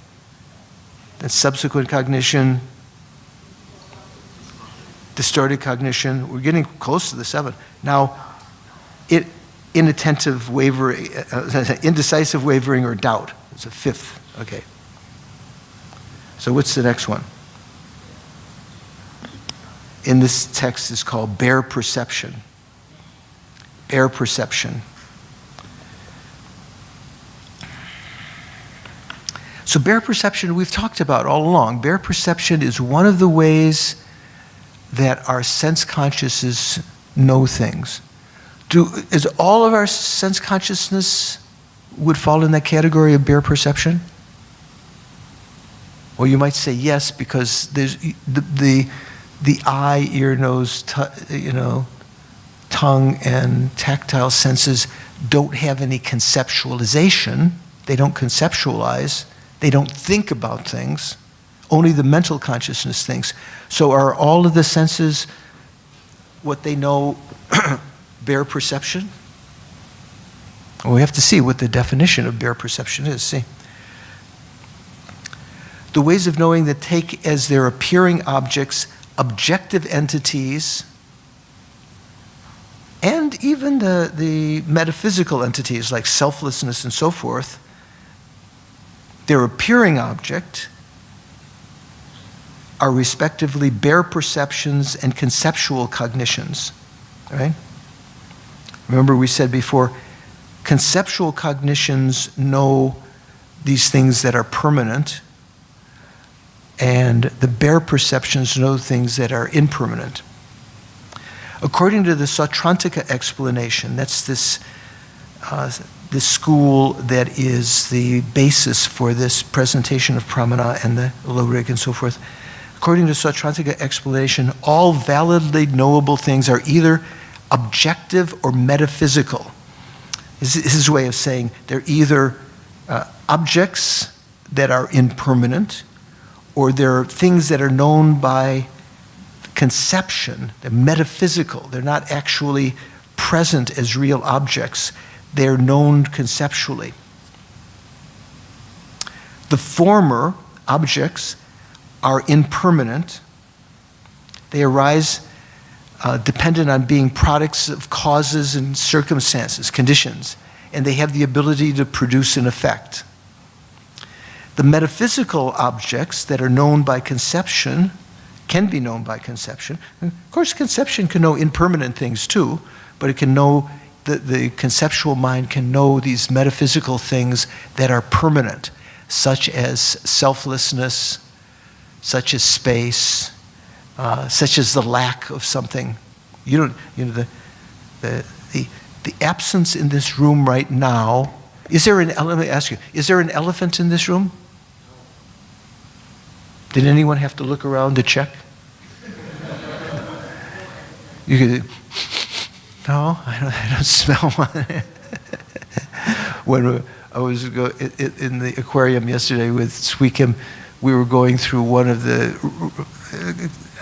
Then subsequent cognition. Distorted cognition. We're getting close to the 7. Now, inattentive wavering, indecisive wavering or doubt. It's a 5th. Okay. So what's the next one? In this text is called bare perception. Bare perception. So bare perception we've talked about all along. Bare perception is one of the ways that our sense consciousness know things. Is all of our sense consciousness would fall in that category of bare perception? Well, you might say yes, because there's the eye, ear, nose, tongue, and tactile senses don't have any conceptualization. They don't conceptualize. They don't think about things. Only the mental consciousness thinks. So are all of the senses, what they know, bare perception? Well, we have to see what the definition of bare perception is. See? The ways of knowing that take as their appearing objects objective entities and even the metaphysical entities like selflessness and so forth, their appearing object are respectively bare perceptions and conceptual cognitions. Right? Remember we said before, conceptual cognitions know these things that are permanent, and the bare perceptions know things that are impermanent. According to the Sautrantika explanation, that's this school that is the basis for this presentation of pramana and the low-rig and so forth. According to Sautrantika explanation, all validly knowable things are either objective or metaphysical. This is his way of saying they're either objects that are impermanent, or they're things that are known by conception. They're metaphysical. They're not actually present as real objects. They're known conceptually. The former objects are impermanent. They arise dependent on being products of causes and circumstances, conditions, and they have the ability to produce an effect. The metaphysical objects that are known by conception can be known by conception. Of course, conception can know impermanent things too, but it can know, the conceptual mind can know these metaphysical things that are permanent, such as selflessness, such as space, such as the lack of something. The absence in this room right now. Let me ask you, is there an elephant in this room? Did anyone have to look around to check? You could, no, I don't smell one. When I was in the aquarium yesterday with Sweekim, we were going through one of the,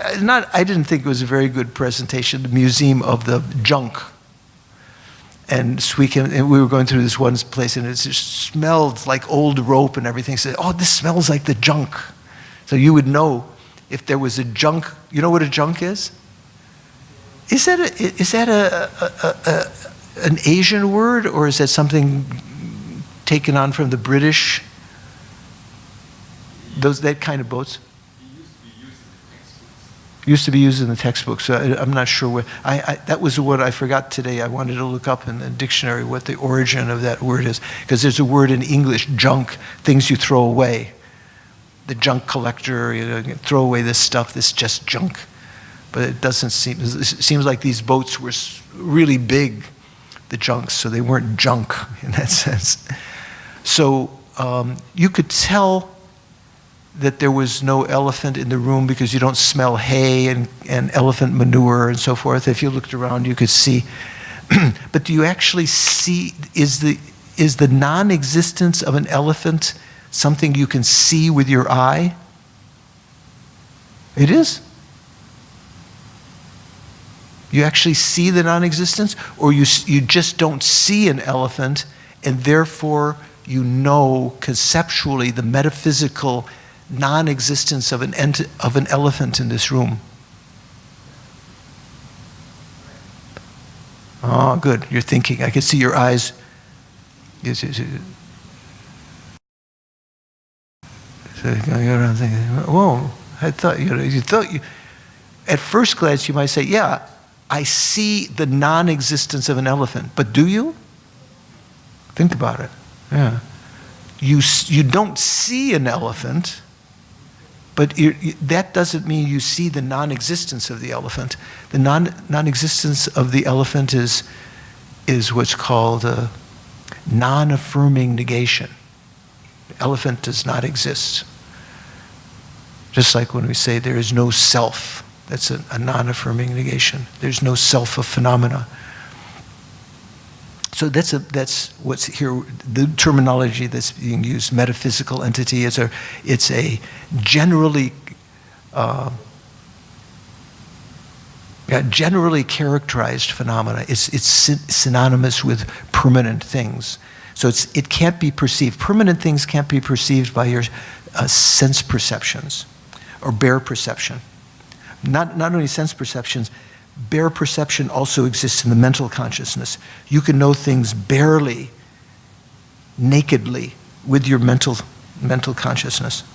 I didn't think it was a very good presentation, the Museum of the Junk. And we were going through this one place, and it just smelled like old rope and everything. Said, "Oh, this smells like the junk." So you would know if there was a junk. You know what a junk is? Is that an Asian word, or is that something taken on from the British? That kind of boats. Used to be used in the textbooks. So I'm not sure what. That was what I forgot today. I wanted to look up in the dictionary what the origin of that word is, because there's a word in English, junk, things you throw away. The junk collector, you throw away this stuff. This is just junk. But it doesn't seem. It seems like these boats were really big, the junks, so they weren't junk in that sense. So you could tell that there was no elephant in the room because you don't smell hay and elephant manure and so forth. If you looked around, you could see. But do you actually see, is the non-existence of an elephant something you can see with your eye? It is. You actually see the non-existence, or you just don't see an elephant, and therefore you know conceptually the metaphysical non-existence of an elephant in this room. Oh, good. You're thinking. I can see your eyes. Yes. So you go around thinking, whoa, I thought, at first glance you might say, yeah, I see the non-existence of an elephant. But do you? Think about it. Yeah. You don't see an elephant, but that doesn't mean you see the non-existence of the elephant. The non-existence of the elephant is what's called a non-affirming negation. The elephant does not exist. Just like when we say there is no self, that's a non-affirming negation. There's no self of phenomena. So that's what's here. The terminology that's being used, metaphysical entity, it's a generally generally characterized phenomena. It's synonymous with permanent things. So it can't be perceived. Permanent things can't be perceived by your sense perceptions or bare perception. Not only sense perceptions, bare perception also exists in the mental consciousness. You can know things barely, nakedly, with your mental consciousness.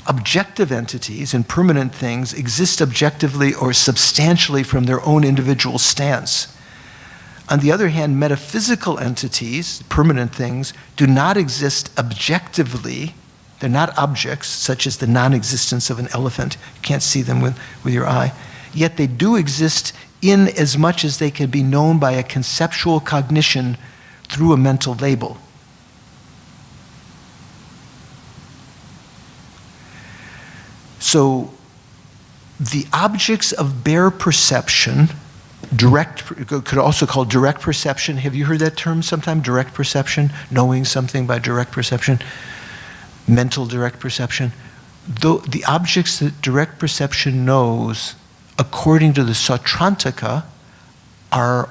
Objective entities and permanent things exist objectively or substantially from their own individual stance. On the other hand, metaphysical entities, permanent things, do not exist objectively. They're not objects, such as the non-existence of an elephant. You can't see them with your eye. Yet they do exist in as much as they can be known by a conceptual cognition through a mental label. So the objects of bare perception, could also call direct perception. Have you heard that term sometime? Direct perception, knowing something by direct perception. Mental direct perception. The objects that direct perception knows, according to the Sautrantaka, are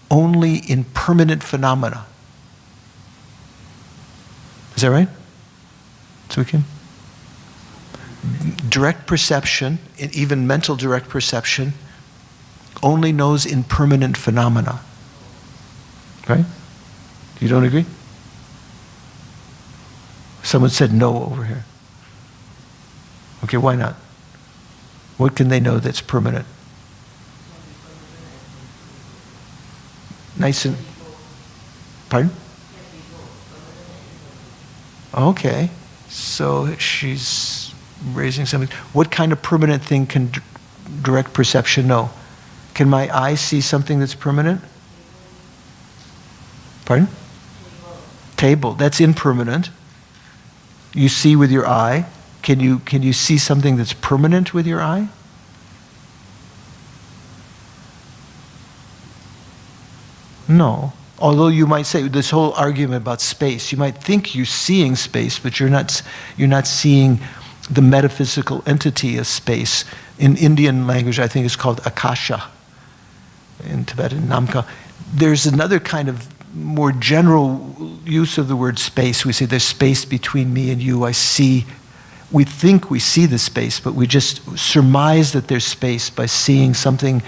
only impermanent phenomena. Is that right? So we can? Direct perception, and even mental direct perception, only knows impermanent phenomena. Right? You don't agree? Someone said no over here. Okay, why not? What can they know that's permanent? Nice and... Pardon? Okay, so she's raising something. What kind of permanent thing can direct perception know? Can my eye see something that's permanent? Pardon? Table. That's impermanent. You see with your eye. Can you see something that's permanent with your eye? No. Although you might say this whole argument about space, you might think you're seeing space, but you're not seeing the metaphysical entity of space. In Indian language, I think it's called akasha. In Tibetan, namka. There's another kind of more general use of the word space. We say there's space between me and you. We think we see the space, but we just surmise that there's space by seeing something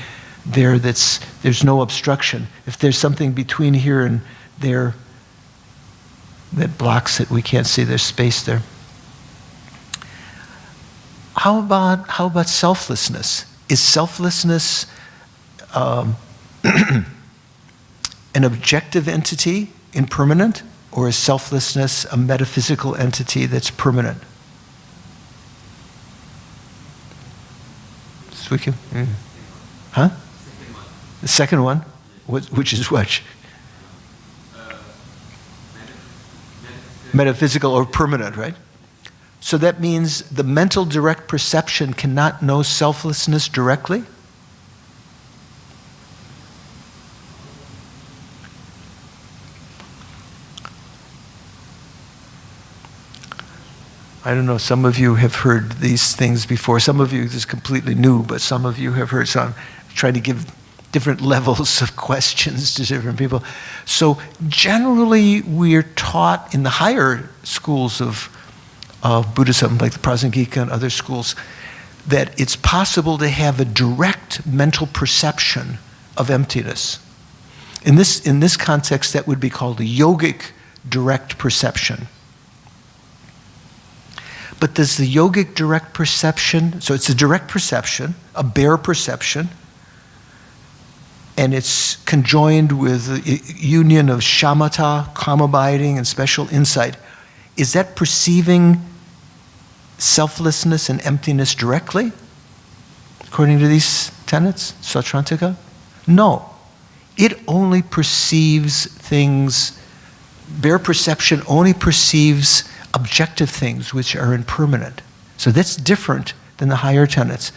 there there's no obstruction. If there's something between here and there that blocks it, we can't see there's space there. How about selflessness? Is selflessness an objective entity, impermanent, or is selflessness a metaphysical entity that's permanent? So we can, huh? The second one, which is what? Metaphysical or permanent, right? So that means the mental direct perception cannot know selflessness directly? I don't know, some of you have heard these things before. Some of you, this is completely new, but some of you have heard. So I'm trying to give different levels of questions to different people. So generally, we're taught in the higher schools of Buddhism, like the Prasangika and other schools, that it's possible to have a direct mental perception of emptiness. In this context, that would be called a yogic direct perception. But does the yogic direct perception, so it's a direct perception, a bare perception, and it's conjoined with a union of shamatha, calm abiding, and special insight. Is that perceiving selflessness and emptiness directly, according to these tenets, Sautrantaka? No. It only perceives things, bare perception only perceives objective things which are impermanent. So that's different than the higher tenets.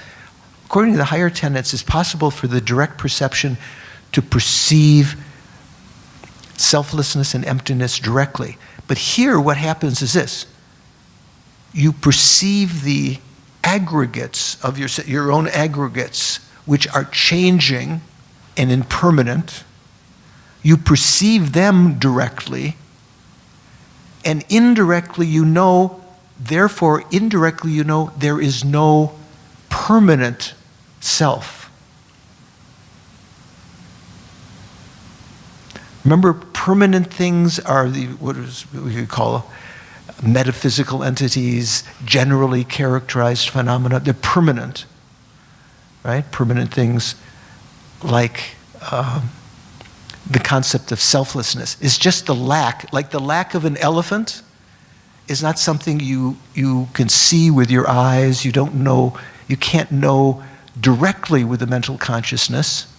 According to the higher tenets, it's possible for the direct perception to perceive selflessness and emptiness directly. But here what happens is this. You perceive the aggregates of your own aggregates, which are changing and impermanent. You perceive them directly, and indirectly you know, therefore indirectly you know there is no permanent self. Remember, permanent things are what we could call metaphysical entities, generally characterized phenomena. They're permanent, right? Permanent things like the concept of selflessness is just the lack, like the lack of an elephant is not something you can see with your eyes. You don't know, you can't know directly with the mental consciousness,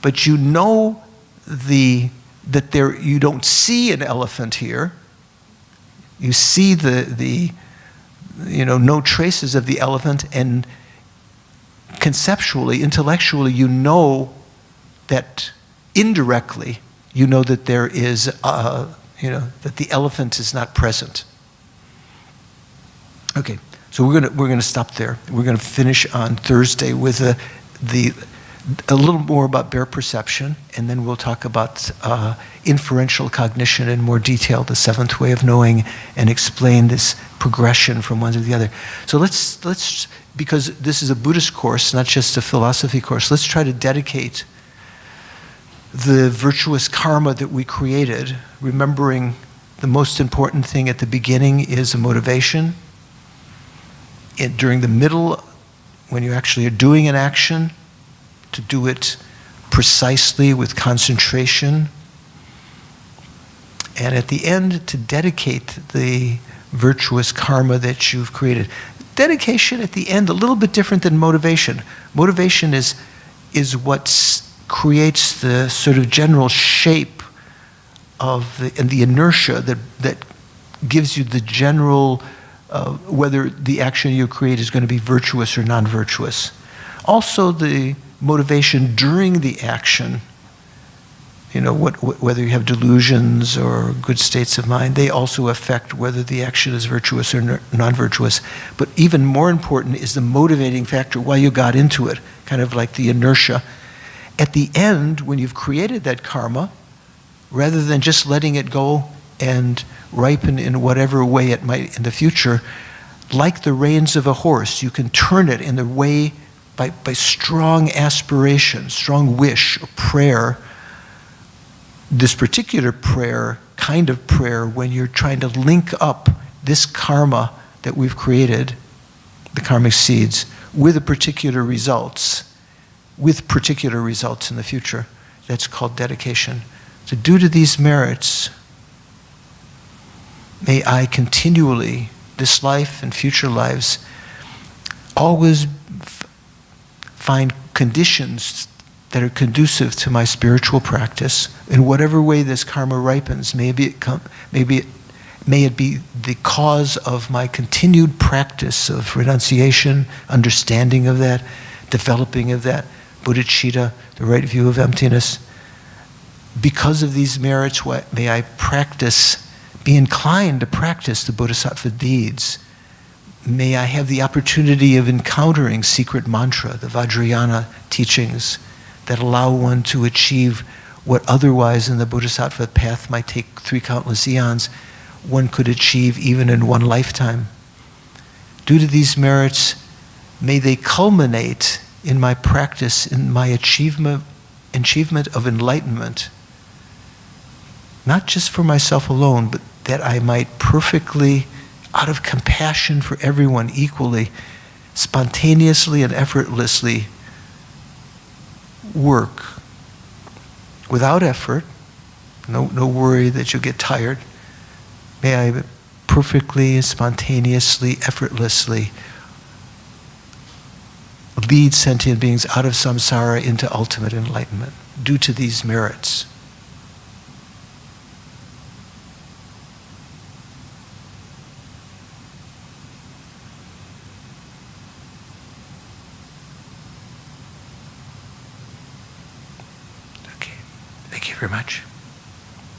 but you know you don't see an elephant here. You see no traces of the elephant, and conceptually, intellectually, you know that indirectly, you know that there is, that the elephant is not present. Okay, so we're gonna stop there. We're gonna finish on Thursday with a little more about bare perception, and then we'll talk about inferential cognition in more detail, the seventh way of knowing, and explain this progression from one to the other. So let's because this is a Buddhist course, not just a philosophy course, let's try to dedicate the virtuous karma that we created, remembering the most important thing at the beginning is a motivation. During the middle, when you actually are doing an action, to do it precisely with concentration. And at the end, to dedicate the virtuous karma that you've created. Dedication at the end, a little bit different than motivation. Motivation is what creates the sort of general shape of the inertia that gives you the general whether the action you create is going to be virtuous or non-virtuous. Also, the motivation during the action, whether you have delusions or good states of mind, they also affect whether the action is virtuous or non-virtuous. But even more important is the motivating factor, why you got into it, kind of like the inertia. At the end, when you've created that karma, rather than just letting it go and ripen in whatever way it might in the future, like the reins of a horse, you can turn it in the way by strong aspiration, strong wish, or prayer. This particular prayer, kind of prayer, when you're trying to link up this karma that we've created, the karmic seeds, with particular results in the future. That's called dedication. So due to these merits, may I continually, this life and future lives, always find conditions that are conducive to my spiritual practice. In whatever way this karma ripens, may it be the cause of my continued practice of renunciation, understanding of that, developing of that, bodhicitta, the right view of emptiness. Because of these merits, may I be inclined to practice the bodhisattva deeds. May I have the opportunity of encountering secret mantra, the Vajrayana teachings that allow one to achieve what otherwise in the bodhisattva path might take 3 countless eons, one could achieve even in one lifetime. Due to these merits, may they culminate in my practice, in my achievement of enlightenment, not just for myself alone, but that I might perfectly, out of compassion for everyone equally, spontaneously and effortlessly work without effort, no worry that you'll get tired. May I perfectly, spontaneously, effortlessly lead sentient beings out of samsara into ultimate enlightenment due to these merits. Thank you very much.